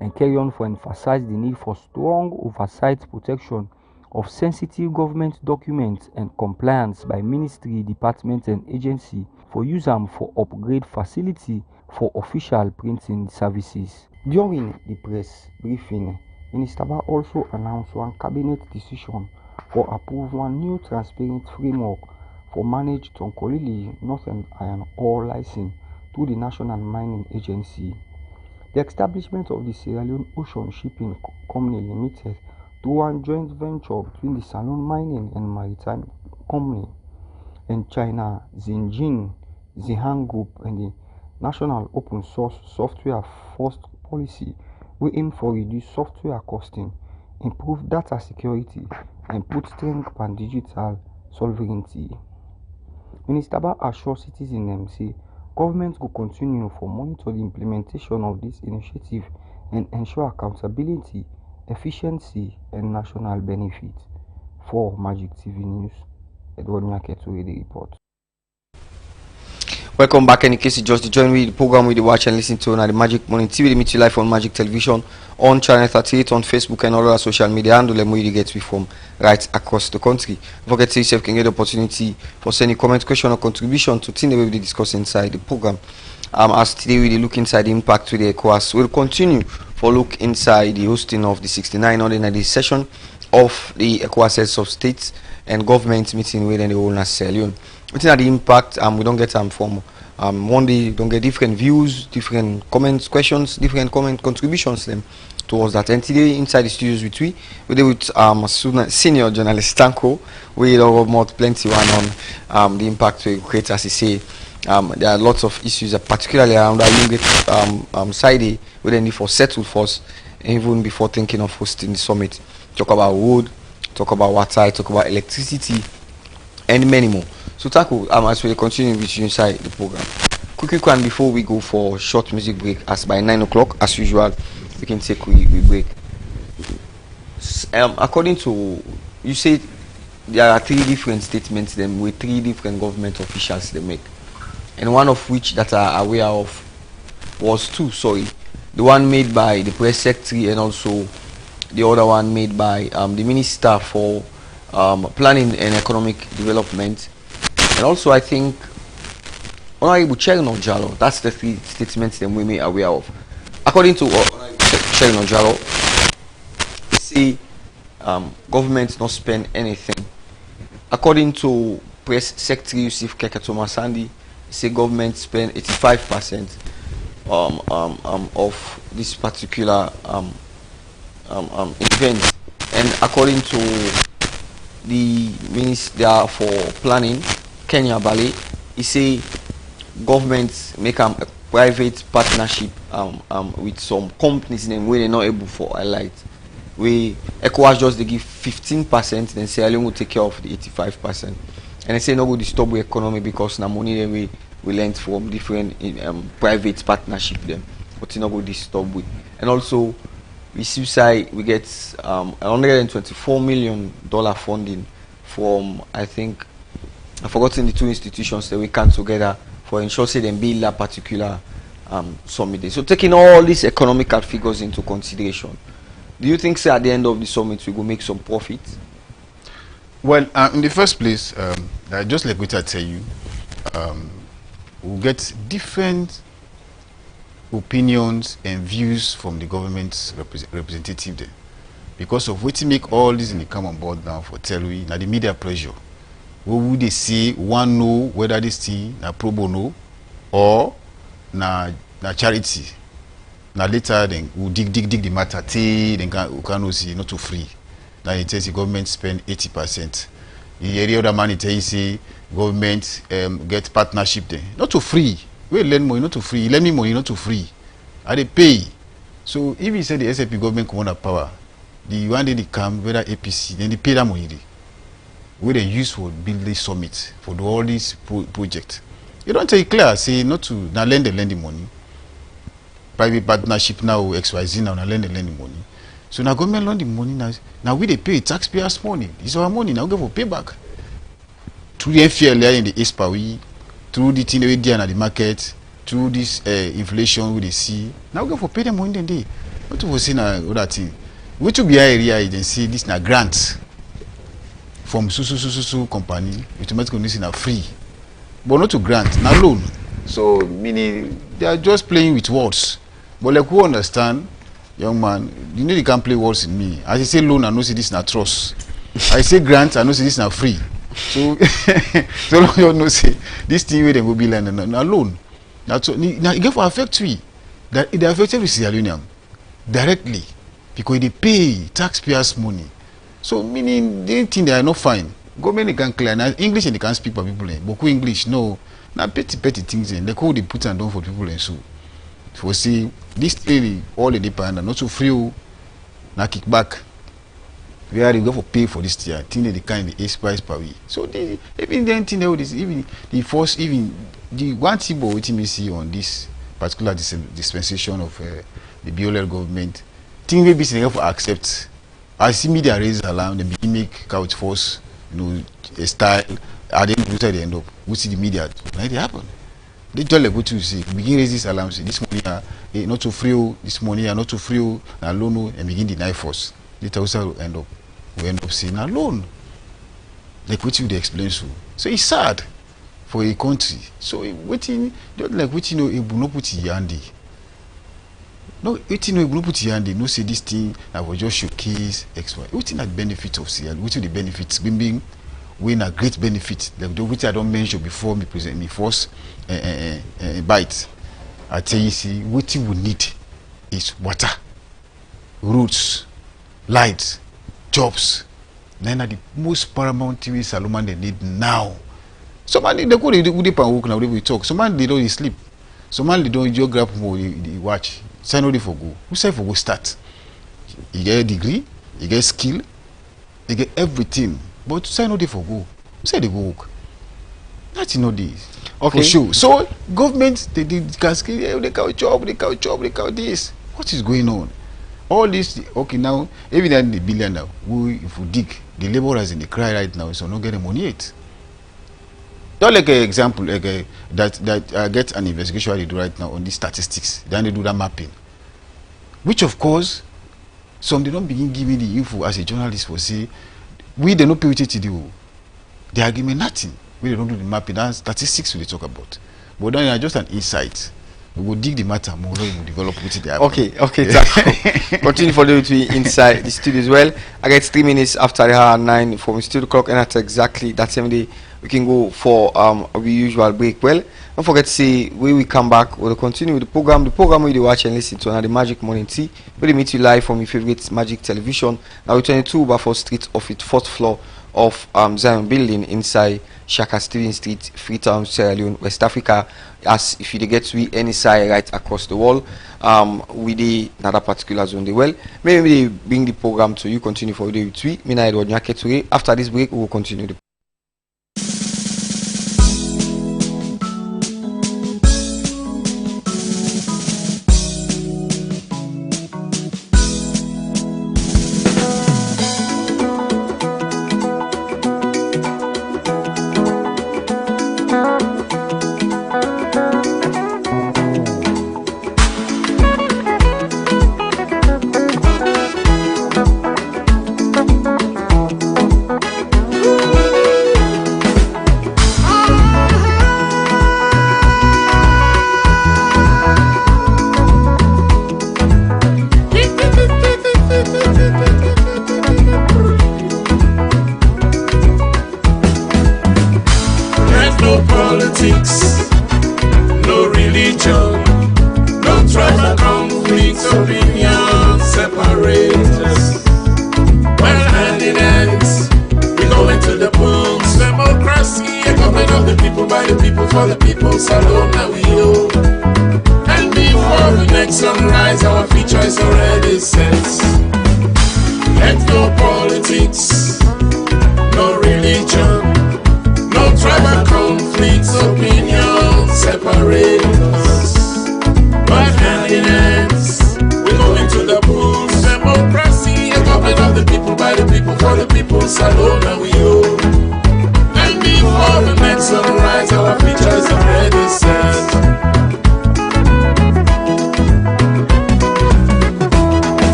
and carry on for emphasize the need for strong oversight protection of sensitive government documents and compliance by ministry, department and agency for use them for upgrade facility for official printing services. During the press briefing, Minister Ba also announced one cabinet decision for approve one new transparent framework for managed Tonkolili Northern Iron Ore License through the National Mining Agency. The establishment of the Sierra Leone Ocean Shipping Company Limited through one joint venture between the Salone Mining and Maritime Company and China Xinjiang Zhejiang Group and the National Open Source Software First Policy we aim for reduce software costing, improve data security and put strength on digital sovereignty. Minister Ba assure citizens say government will continue for monitor the implementation of this initiative and ensure accountability, efficiency and national benefit. For Magic TV News, Edward Nyaketo with the report. Welcome back. In case you just joined me, the program we watch and listen to now the Magic Morning TV. They meet you live on Magic Television, on Channel 38, on Facebook and all other social media and we get we from right across the country. Don't forget to yourself can get the opportunity for sending comment, question or contribution to things that we discuss inside the program. As today we look inside the impact to the ECOWAS, we'll continue for look inside the hosting of the 69 ordinary session of the ECOWAS heads of states and government meeting within the whole na Sierra Leone. Looking at the impact, we don't get from one day, don't get different views, different comments, questions, different comment contributions them towards that. And today inside the studios with senior journalist Tanko, we will more plenty one on the impact we create, as he say. There are lots of issues, particularly around that you get side within the for settled force, even before thinking of hosting the summit. Talk about wood, talk about water, talk about electricity, and many more. So Taku, as we continue with you inside the program. Quick one before we go for short music break, as by 9 o'clock, as usual, we can take we break. According to, you said there are 3 different statements them with 3 different government officials they make. And one of which that are aware of was 2, sorry. The one made by the press secretary and also the other one made by the Minister for Planning and Economic Development. And also I think Honorable Cherno Jalo, that's the 3 statements that we may aware of. According to Cherno Jalo, they say government not spend anything. According to Press Secretary Yusuf Kekatoma Sandi, say government spend 85% of this particular event. And according to the Minister for Planning, Kenya Bale, he say government make a private partnership with some companies then where they're not able for highlight. We ECOWAS just they give 15%, then Sierra Leone will take care of the 85%. And they say no go disturb the economy because now money then we lent from different private partnership them, but it not go disturb with. And also we see we get $124 million funding from, I think I've forgotten the 2 institutions that we come together for ensure say them build that particular summit. So taking all these economical figures into consideration, do you think say at the end of the summit we will make some profit? Well, in the first place, just like what I tell you, we'll get different opinions and views from the government's representative there. Because of what make all this in the come on board now for tell we, now the media pressure. What would they say? One know whether this thing na pro bono or na charity. Now later then we'll dig the matter till then can see not too free. Now it says the government spend 80%. The area other man it tell you say government get partnership there. Not too free. We lend money not too free. Lend me money not too free. Are they pay? So if you say the SAP government come under power, the one day they come whether APC, then they pay that money. Where they use for build this summit for all these projects. You don't tell it clear, say not to now lend the money. Private partnership now XYZ now lend the money. So now government lend the money now we they pay taxpayers' money. It's our money now we go for payback. Through the FLA in the ESPAWI, through the thing we do in the market, through this inflation we they see. Now we go for pay them money then day. What to say now other thing? We to be area agency this na grant from so company automatically this na free. But not to grant, na loan. So meaning they are just playing with words. But like who understand, young man, you know you can't play words in me. As I say loan, I know see this na trust. I say grant, I know see this na free. So so long you know say this thing where they go be like na loan. Now it get for affect we. That it affected with Sierra Leone directly because they pay taxpayers' money. So meaning they think they are not fine. Government can clear now English and they can speak for people. But English no. Now petty things in like how they put and down for people and so. For see this thing all the depend not so free now kick back. Where they go for pay for this year, think they kind of the price per week. So they even then think they this even the first even the one thing about what you see on this particular dispensation of the BOL government, think maybe they for accept. I see media raise alarm, they make couch force, you know, a style. At the end up, we see the media. Right, it happen. They tell like what you see. Begin raise this alarm. Say this money are not too free. This money are not too free. And loan and begin deny force. They also end up saying a loan. Like what you they explain so. So it's sad for a country. So waiting, like what you know, it will not put handy. No, waiting no put here and they no say this thing I will just showcase X, Y. Waiting at benefit of CL, waiting the benefits being win a great benefit. The which I don't mention before me present me first bite. I tell you, see, what we need is water, roads, lights, jobs. Then are the most paramount thing Salomon they need now. Some man they go they work now we talk. Some man they don't sleep. Some man they don't geography more they watch. Sign no for go. Who say for go start? You get a degree, you get skill, you get everything. But sign no for go. Who say they go work? That's no this. Okay. For sure. So government they cascade they count job, they count this. What is going on? All this okay now, evidently the billion now. If we dig, the laborers in the cry right now, so not getting money yet. Don't like an example, like that get an investigation they do right now on these statistics. Then they do that mapping, which of course, some they don't begin giving the info as a journalist for say, we they not pay with it to do. They are giving nothing. We don't do the mapping. That's statistics we talk about. But then it's just an insight. We will dig the matter more. We will develop with it. Okay. Continue for the way inside the studio as well. I get 3 minutes after the hour 9 from studio clock, and that's exactly that same day. We can go for our usual break. Well, don't forget to say when we come back, we'll continue with the program. The program we watch and listen to now the Magic Morning Tea. We meet you live from your favorite Magic Television. Now we're 22 Bafo Street of it, 4th floor of Zion Building inside Shaka Stevens Street, Freetown, Sierra Leone, West Africa. As if you get to be any side right across the wall, with the another particular zone. Well, maybe they bring the program to you. Continue for the week. After this break, we will continue the.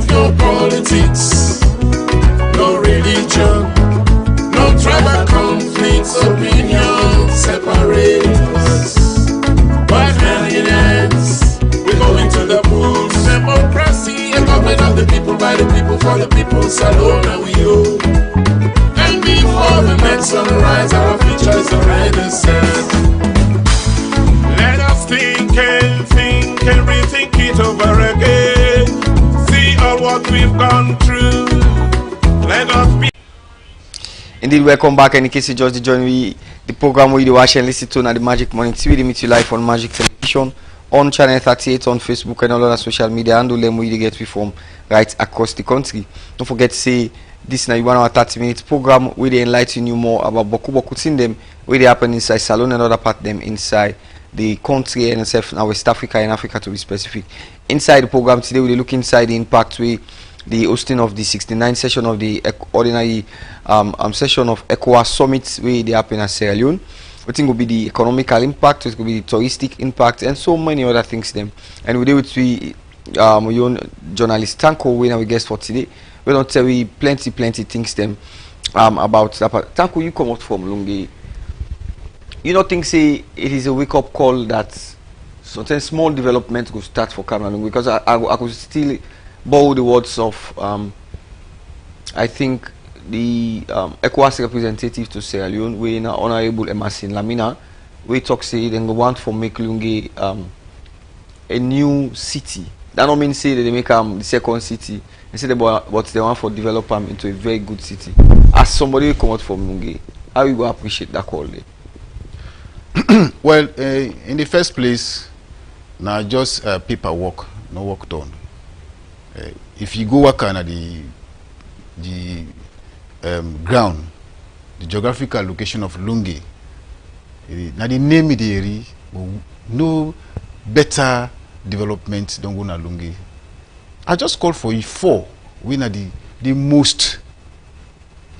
No politics, no religion, the people, Salone and we owe. And before the next sunrise, our future is already set. Let us think and rethink it over again. See all what we've gone through. Let us be. Indeed, welcome back. And in case you just joined me, the program where you watch and listen to now the Magic Morning TV. They meet you live on Magic Television, on Channel 38, on Facebook and all other social media, and them we get we from right across the country. Don't forget to say this now 1 hour 30 minutes program where they enlighten you more about boku thing them where they happen inside Salone and other part them inside the country and itself now West Africa and Africa to be specific. Inside the program today we look inside the impact way the hosting of the 69th session of the ordinary session of ECOWAS summit where they happen at Sierra Leone. I think will be the economical impact, it will be the touristic impact, and so many other things. Them and we do with we own journalist Tanko, we our guest for today. We don't tell we plenty things them about that. Tanko, you come out from Lungi. You don't think say it is a wake up call that certain small development will start for Cameroon, because I could still borrow the words of I think the ECOWAS representative to Sierra Leone, we now Honorable Emerson Lamina, we talk say they want for make Lungi a new city. That don't mean say that they make the second city. Instead about what they want for develop them into a very good city. As somebody who come out from Lungi, how you go appreciate that call there? Well, in the first place, now just paperwork, no work done. If you go work on the ground, the geographical location of Lungi, now the name of the area, no better development don't go na Lungi. I just call for you four. We are the most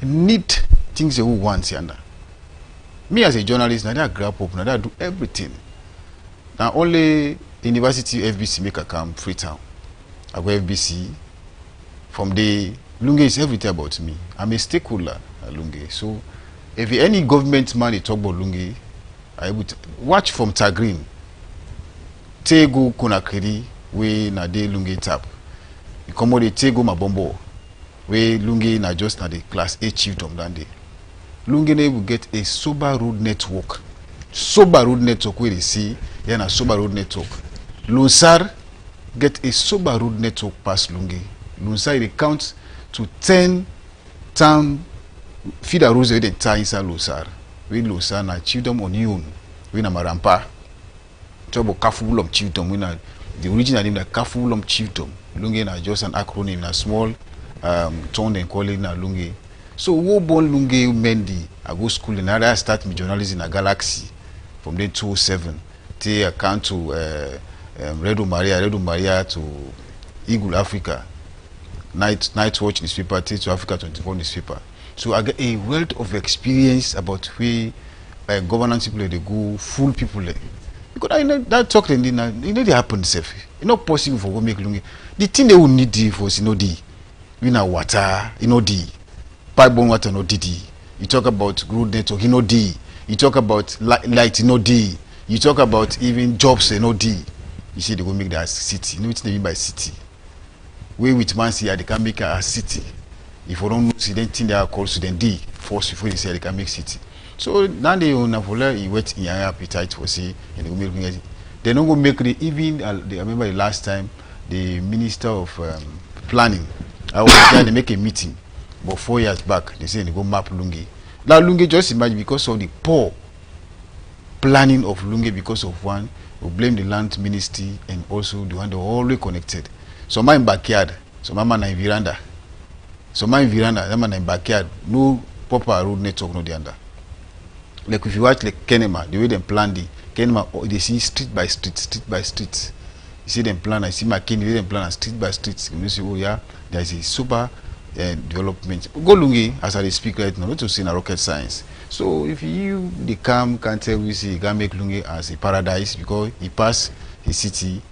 need things you want here. Me as a journalist, now I grab up, now I do everything. Now only University FBC make a camp Freetown. I go FBC. From the Lungi is everything about me. I'm a stakeholder at Lungi. So if any government man they talk about Lungi, I would watch from Tagreen. Tego Konakiri, we na de Lungi tap. You come out the Tego Mabombo, we Lungi na just na the class A chiefdom that day. Lungi will get a sober road network. Sober road network where they see, yeah, na sober road network. Lunsar get a sober road network past Lungi. Lunsar they count to 10 town feeder roads they tie inside Lunsar. We Lunsar na chiefdom on Yun. We na Marampa. Trouble Kafulum chiefdom. We na the original name na Kafulum chiefdom. Lungi na just an acronym na small town and call it na Lungi. So wo born Lungi Mendi, I go school and I start my journalism in a Galaxy from then 2007. Till I come to Redo Maria to Eagle Africa, Night Watch newspaper, to Africa 24 newspaper. So I get a wealth of experience about where governance people they go, full people. Because I know that talk you know they happen safe. It's not possible for go make Lungi. The thing they will need for you know the we na water, you know the pipeline water no DD. You talk about road network, you know D. You talk about light, you know D. You talk about even jobs, you know D. You see they go make that city. You know what they mean by city. Where with man see they can make a city. If you don't know, see then think they are called student D. Force before they say they can make city. So now they own a vola, you wait in your appetite for say and they go make it. They don't go make the even. I remember the last time the Minister of Planning, I was there. They make a meeting. But 4 years back, they say they go map Lungi. Now Lungi just imagine because of the poor planning of Lungi, because of one, we blame the land ministry and also the one they were always connected. Some are in backyard, some are in veranda. Some are in veranda, some are in backyard. No proper road network, no the under. Like if you watch like Kenema, the way they plan the Kenema, they see street by street. You see them plan, I see McKinney, they them plan street by street. You see, oh yeah, there is a super development. Go Lungi as I speak right now, not to see in a rocket science. So if you the can tell we see can make Lungi as a paradise because he passed his city.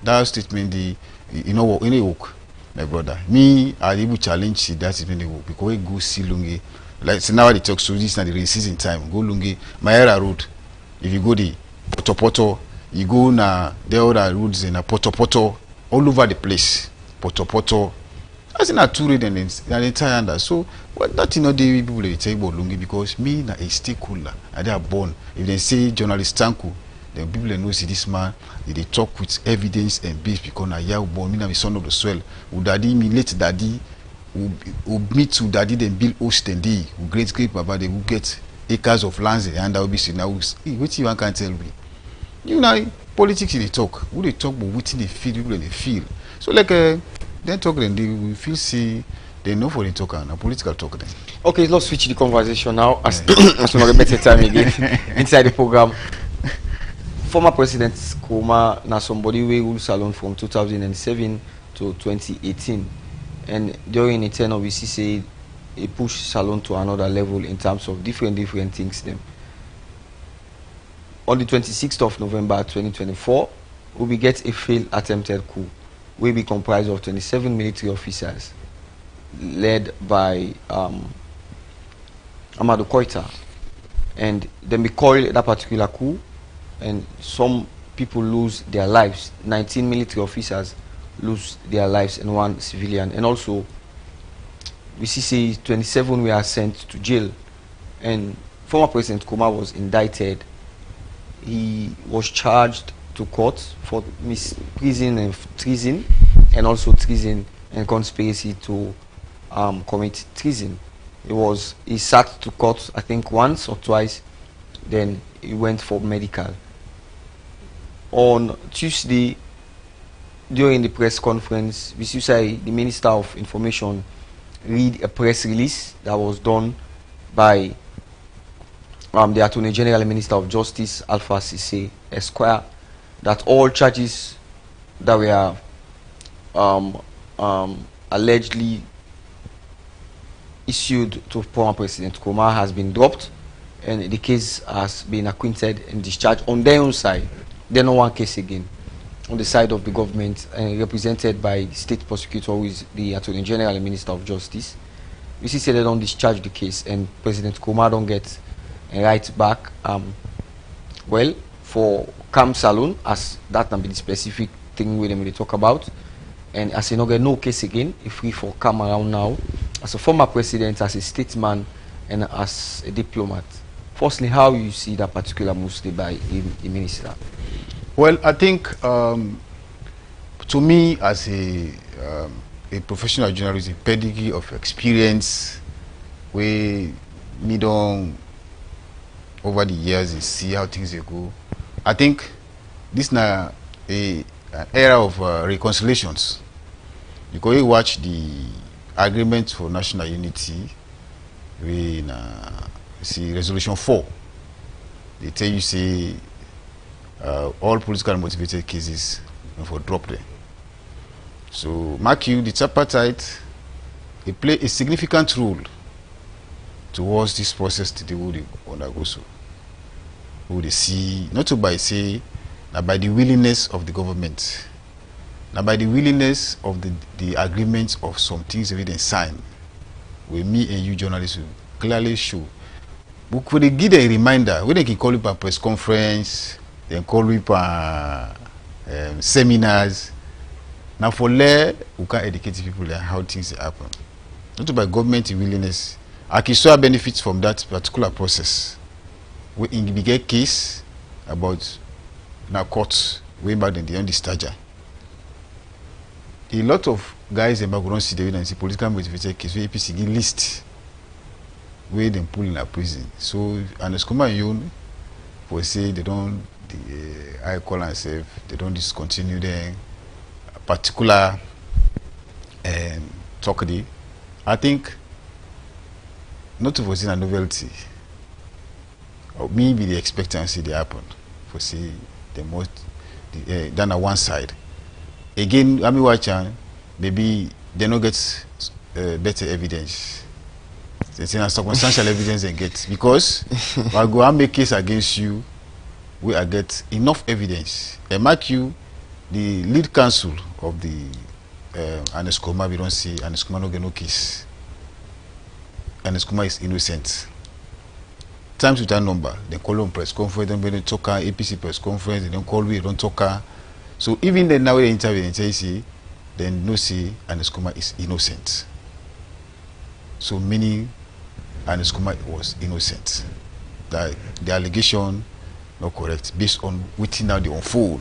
That statement the you know what any work, my brother. Me I able challenge that statement work because we go see Lungi. Like so now they talk so this is not the rain season time. Go Lungi, Maera Road. If you go the Poto, you go na the other roads in a Poto all over the place. Poto. As in a two read and entire under. So what that you know the people they say about Lungi because me na a stakeholder and they are born. If they say journalist Tanku, then people know see this man, they talk with evidence and base because na ya born, me na the son of the soil. Who daddy me late daddy who meet to daddy then build host and day who great baba they will get acres of lands and that will be seen now. What you can tell me? You know politics they talk. Who they talk but what they feel, people they feel. So like then talk then they will feel see they know for the talk and a political talk then. Okay, let's switch the conversation now as as we get better time again inside the program. Former President Nkrumah na somebody we ruled Salone from 2007 to 2018, and during the tenure we see he pushed Salone to another level in terms of different things. Them on the 26th of November 2024, we will get a failed attempted coup. Will be comprised of 27 military officers led by Amadou Koita, and then we call that particular coup, and some people lose their lives. 19 military officers lose their lives and 1 civilian, and also we see 27 were sent to jail, and former President Nkrumah was indicted. He was charged to court for misprision and treason, and also treason and conspiracy to commit treason. He sat to court I think once or twice, then he went for medical. On Tuesday, during the press conference, the Minister of Information read a press release that was done by the Attorney General and Minister of Justice Alpha Cissé Esquire, that all charges that were allegedly issued to former President Nkrumah has been dropped, and the case has been acquitted and discharged on their own side. There no one case again on the side of the government, represented by the state prosecutor, who is the Attorney General and Minister of Justice. We see they don't discharge the case, and President Nkrumah don't get a right back. Well, for Camp Salone, as that can be the specific thing we really talk about, and as you know, get no case again, if free for come around now, as a former president, as a statesman, and as a diplomat. Firstly, how you see that particular move by the minister? Well, I think to me as a professional journalist, a pedigree of experience, we need on over the years and see how things go. I think this is now an era of reconciliations. Because you watch the agreement for national unity, we see resolution 4. They tell you say all political motivated cases for drop there. So mark you, the tripartite, they play a significant role towards this process to do the undergo so. Who they see not to by say now by the willingness of the government, now by the willingness of the agreements of some things we didn't sign, where me and you journalists will clearly show. But could they give a reminder when they can call it a press conference, they call it seminars. Now for there, we can educate people on how things happen. Not by government willingness. I can show benefits from that particular process. We in the bigger case about now courts way back in the end discharge. A lot of guys in background see the evidence political motivated case where APC give list where they pull in a prison. So and it's come on for say they don't I call and say they don't discontinue the particular talk day. I think not to foresee a novelty. Or maybe the expectancy they happen for say the most done on one side. Again, I mean watching maybe they don't get better evidence. They say circumstantial evidence they get because I go and make case against you, we I get enough evidence. And mark you the lead counsel of the Ernest Koroma, we don't see Ernest Koroma no get no case. Ernest Koroma is innocent. Times with that number, they call on press conference, then they talk APC press conference, they don't call we, don't talk. So even then now they interview and say then no say Ernest Kumah is innocent. So meaning Ernest Kumah was innocent. That the allegation not correct based on waiting now they unfold.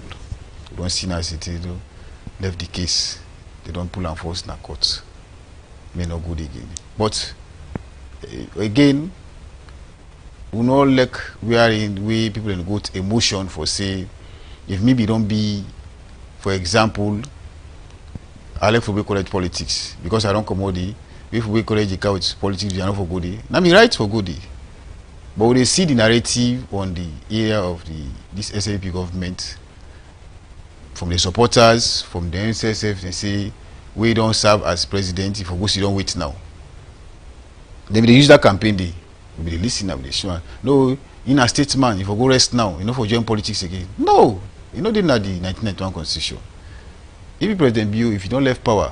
We don't see now city left the case. They don't pull and force in a court. May not good again. But again, we not like we are in way people in good emotion for say if maybe don't be, for example, I like for we college politics because I don't commodity. If we college the with politics, we are not for goodie. Now me right for goodie. But when they see the narrative on the area of this SAP government, from the supporters, from the NSSF, they say we don't serve as president if we don't wait now. Then they use that campaign day. We be listen up, they show. No, in a statement, if we go rest now, you know for join politics again. No, you know they not the 1991 constitution. If you President Bio, if you don't left power,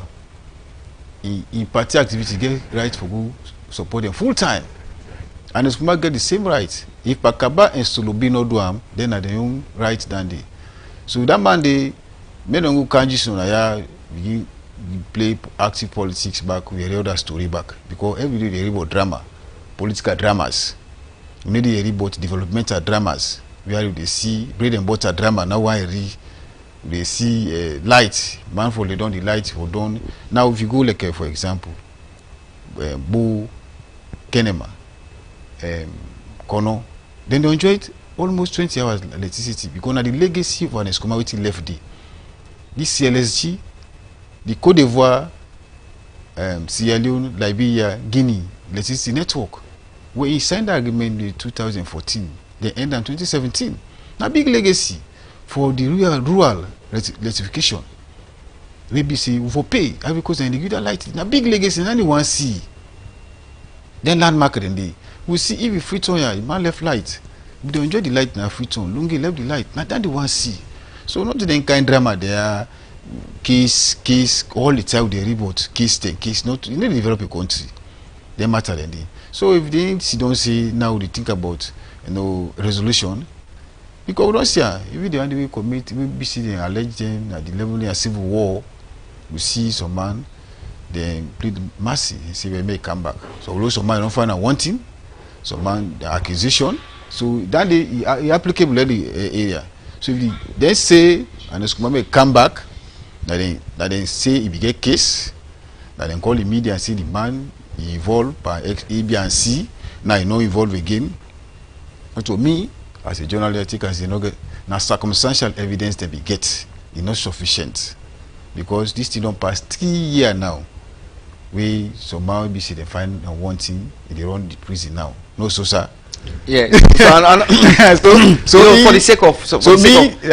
in party activity get right for go support them full time. And it's get the same right. If Pakaba and Sulubi no do am, then are the own right than they. So that man they made on go kanji so na begin play active politics back, we hear that story back. Because every day they hear about drama, political dramas. We need to hear about developmental dramas. Where they see bread and butter drama, now why they see light, man for they done the light for done. Now if you go like for example, Bo Kenema, Kono, then they enjoyed almost 20 hours electricity because now the legacy of Ernest Kumah waiting left day. This CLSG, the Côte d'Ivoire, Sierra Leone, Liberia, Guinea electricity network, where he signed the agreement in 2014, they end in 2017. Now big legacy for the rural electrification. Maybe say we for pay because they give that light. Now big legacy, and anyone see. Then landmark and day. We see if we free turn here, man left light. We don't enjoy the light now free turn. Lungi left the light. Now that they want see. So not the kind drama there. Case all the time they report case not you need to develop a country. They matter then day. So if they don't say now they think about resolution. Because we don't see if they want to commit, we be see them allege them at the level of civil war. We see some man, then plead mercy and say we may come back. So although some man don't find out one thing, some man the accusation. So that they applicable in the area. So if they say Ernest Kumah may come back, that they say he get case, that they call the media and say the man he involved by A, B, and C. Now he not involved again. And to me, as a journalist, I say now circumstantial evidence that we get is not sufficient because this thing don't pass 3 years now. We somehow be see they find one thing they run the prison now. No, so sir. Yeah. So for the sake of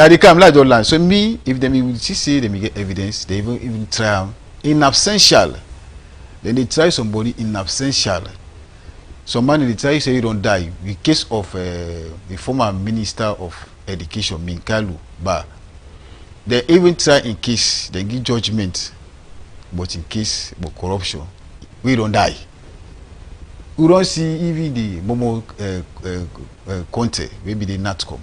they come like don't land. So me, if they will say they may get evidence, they even try in absential. Then they try somebody in absential. Some man they try say you don't die. The case of the former minister of education, Minkalu Ba, they even try in case they give judgment, but in case of corruption, we don't die. We don't see even the Momo Conte, maybe they not come.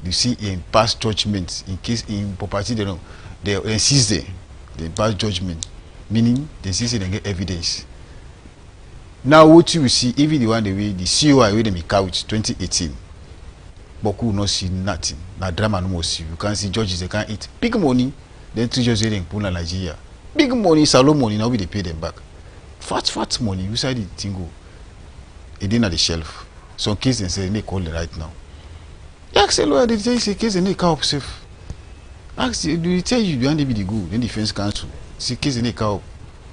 You see in past judgments, in case in property they insist they pass judgment, meaning they see they get evidence. Now what you will see, even the one the way the COI with them couch 2018, but will not see nothing. Now drama no more see. You can't see judges they can't eat big money, then 2 years in Puna Nigeria. Big money, salon money, now we they pay them back. Fat money, you say the thing go. It didn't at the shelf. Some kids they say they call it right now. Ask the lawyer, they say case and they can't safe. Ask do they tell you don't be the good, then defense counsel. See case and they can't.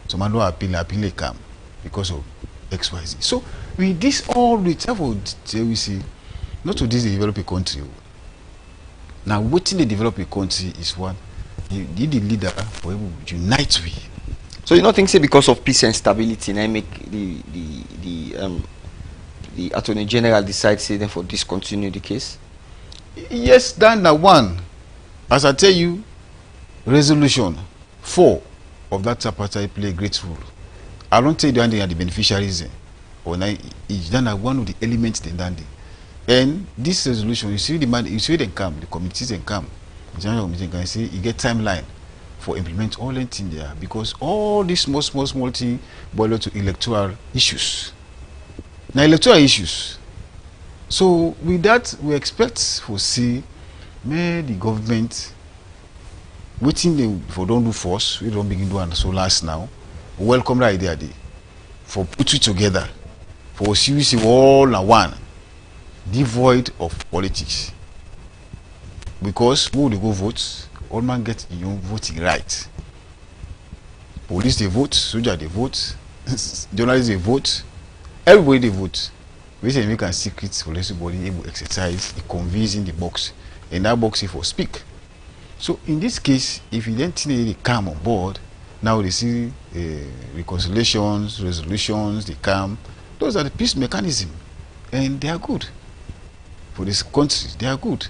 So man don't appeal they come because of XYZ. So with this all the time we see, not to this develop a country. Now what in the develop a country is one. You need the leader for able to unite with. So you don't think say because of peace and stability, and I make the Attorney General decide say then for discontinue the case? Yes, then the one. As I tell you, resolution 4 of that tripartite play a great role. I don't tell you they are the beneficiaries, or each done one of the elements they done. And this resolution, you see the man, you see them come, the committees and come. The general committee can say you get timeline for implement all anything there, because all these small thing boil to electoral issues. Now electoral issues. So with that, we expect to see the government waiting they for don't do force, we don't begin doing so last now. Welcome the idea day for put it together for series all and one, devoid of politics. Because who they go vote, all man get your own voting right. Police they vote, soldier they vote, journalists they vote, everybody they vote. We say we can secrets for everybody able to exercise the conveys in the box, and that box is for speak. So in this case, if you then think they come on board, now they see reconciliations, resolutions, they come. Those are the peace mechanism, and they are good for this country. They are good,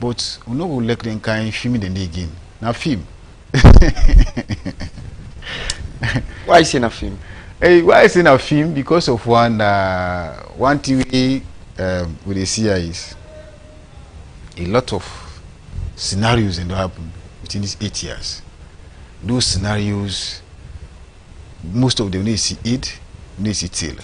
but we no go let them kind film the again. Now film. Why is it a film? Why is it a film? Because of one thing with the CIA is a lot of scenarios that happen within these 8 years. Those scenarios, most of them need to see it, need to see tail.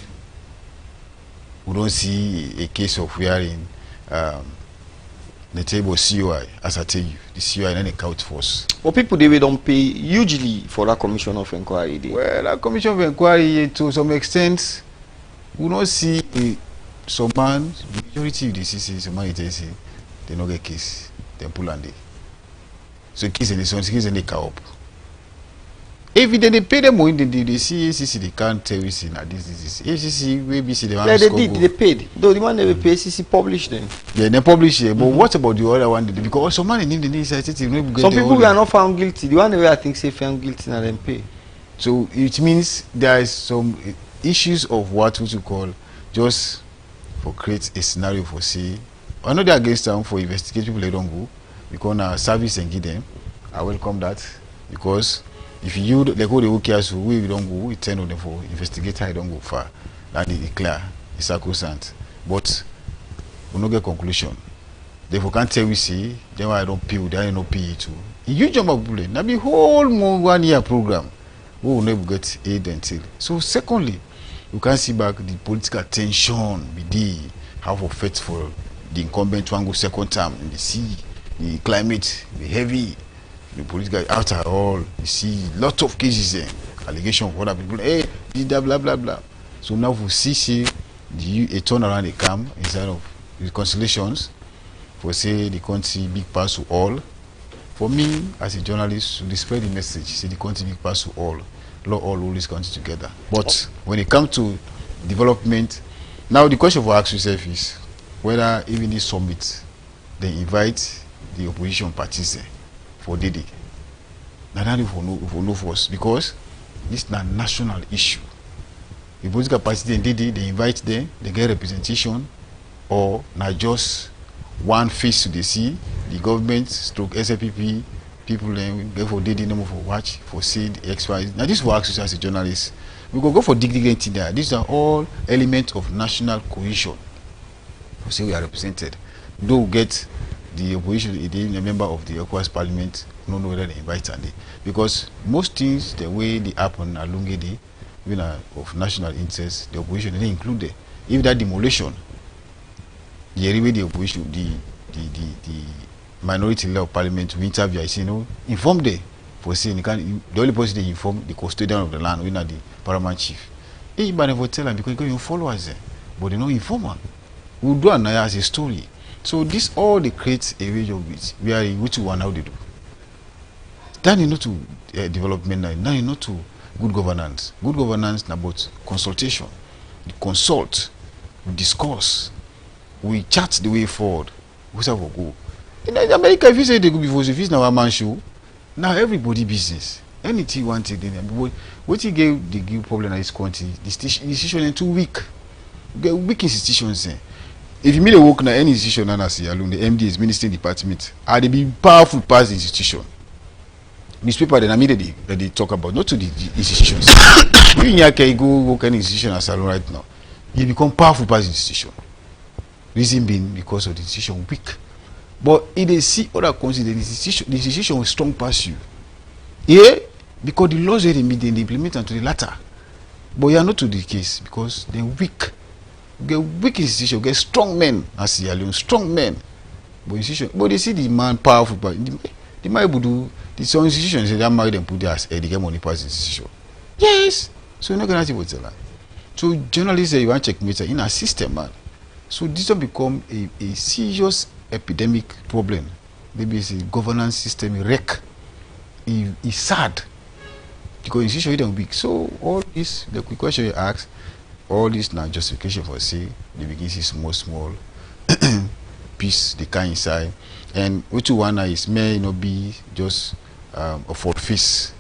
We don't see a case of wearing the table COI, as I tell you, the COI and the count force. But people they don't pay hugely for that commission of inquiry. Well, that commission of inquiry, to some extent, we don't see some man, the majority of the CC, some man they say they don't get case, they pull and they. So case in the sun, case in the cow up. If they pay them money, they see ACC, they can't tell you see now this. ACC, BBC, they paid. Though the one they pay ACC published them. Yeah, they publish it. But what about the other one? Because some money in the initiative, some people who are not found guilty. The one where I think say found guilty and then pay. So it means there is some issues of what you call just for create a scenario for say. I know they are against them for investigate people they don't go because our service and give them. I welcome that because. If you they go the OKS we don't go, we turn on them for investigate I don't go far. That is clear, it's sacrosanct. But we no get conclusion. Therefore can't tell we see, then why I don't pay, then I don't pay it too. You jump up bullet. Now be whole 1 year program. We will never get aid until. So secondly, you can see back the political tension with the how for fight for the incumbent to go second term in the sea, the climate, the heavy. The political after all, you see lots of cases there, allegation of other people, hey, blah blah blah blah. So now we see a turnaround they come instead of reconciliations for say the country big pass to all. For me as a journalist, we spread the message, say the country big pass to all, let all this country together. But when it comes to development, now the question for ask yourself is whether even this summit they invite the opposition parties there. For Didi. Now that for no force because this is a national issue. The political party and Didi they invite them, they get representation, or not just one face to the sea, the government stroke SLPP, people then go for Didi number for watch, for see the XY. Now this works as a journalist. We go for dignity there. These are all elements of national cohesion. We say we are represented. Though we get the opposition, a member of the ECOWAS Parliament, don't know whether they invite and they, because most things the way they happen along the even of national interest, the opposition they include there. If that demolition, the opposition, the minority leader of Parliament will interview, I say no, inform them for saying the only person they inform the custodian of the land, we not the paramount chief. Hey, but never tell them because you follow us there, but they no inform them. We'll do another as a story. So this all they create a range of it. We are which one how they do. Then you know to development now you know to good governance. Good governance is about consultation. We consult, we discuss, we chat the way forward. We say we go. In America, if you say they go before if it's now a man show, now everybody business. Anything you want to do. What you give problem in this country, the institution is too weak. You get weak institutions there. If you meet a work in any institution and I see alone, the MD is ministry department, are they be powerful past the institution? Newspaper then I mean they talk about not to the institutions. You can go work any institution as alone right now. You become powerful past the institution. Reason being because of the institution weak. But if they see other countries, the institution is strong past you. Yeah, because the laws they implement and to the latter. But you are not to the case because they're weak. Get weak institution, get strong men as you alone, strong men. But institution, but they see the man powerful, but the man able do the some institutions say that marry them put there as they get money pass institution. Yes. So you're not gonna see what's the line. So journalists say you want checkmate in a system, man. So this will become a serious epidemic problem. Maybe it's a governance system wreck. It's sad. Because institution them weak. So all this, the quick question you ask, all this now justification for say the begin see small piece they can inside. And what you want is may not be just a for face.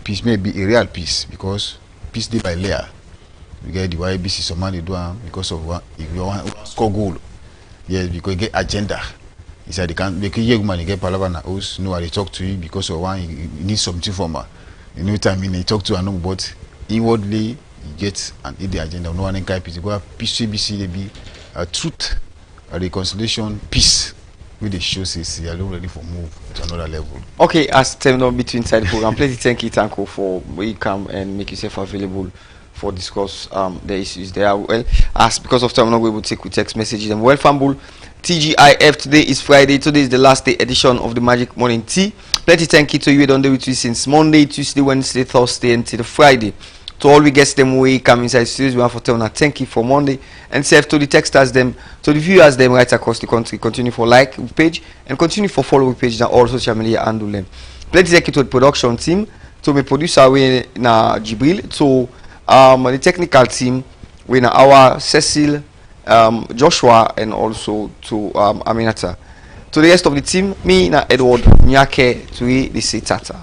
Peace may be a real peace because peace day by layer. You get the YBC some money do because of one if you want score goal. Yes, because you get agenda. He said they can't make a young man get palaver na house, no they talk to you because of one you need something from her. In no time they talk to another but inwardly you get an the agenda no one in peace. You go have peace CBC they be a truth, a reconciliation, peace. With the show says you are ready for move to another level. Okay, as time now between inside the program, please thank you, Tanko, for where you come and make yourself available for discuss the issues there. Well, as because of time I'm not going to take with text messages. And well, Fambul, TGIF, today is Friday. Today is the last day edition of the Magic Morning Tea. Plenty thank you to you on the with you since Monday, Tuesday, Wednesday, Thursday until Friday. To all we guests them we come inside studios, we want to tell thank you for Monday and serve to the texters them, to the viewers them right across the country. Continue for like page and continue for follow page on all social media handle them. Plenty thank you to the production team, to my producer we na Jibril, to the technical team we na our Cecil, Joshua and also to Aminata. To the rest of the team, me na Edward Nyake to the say tata.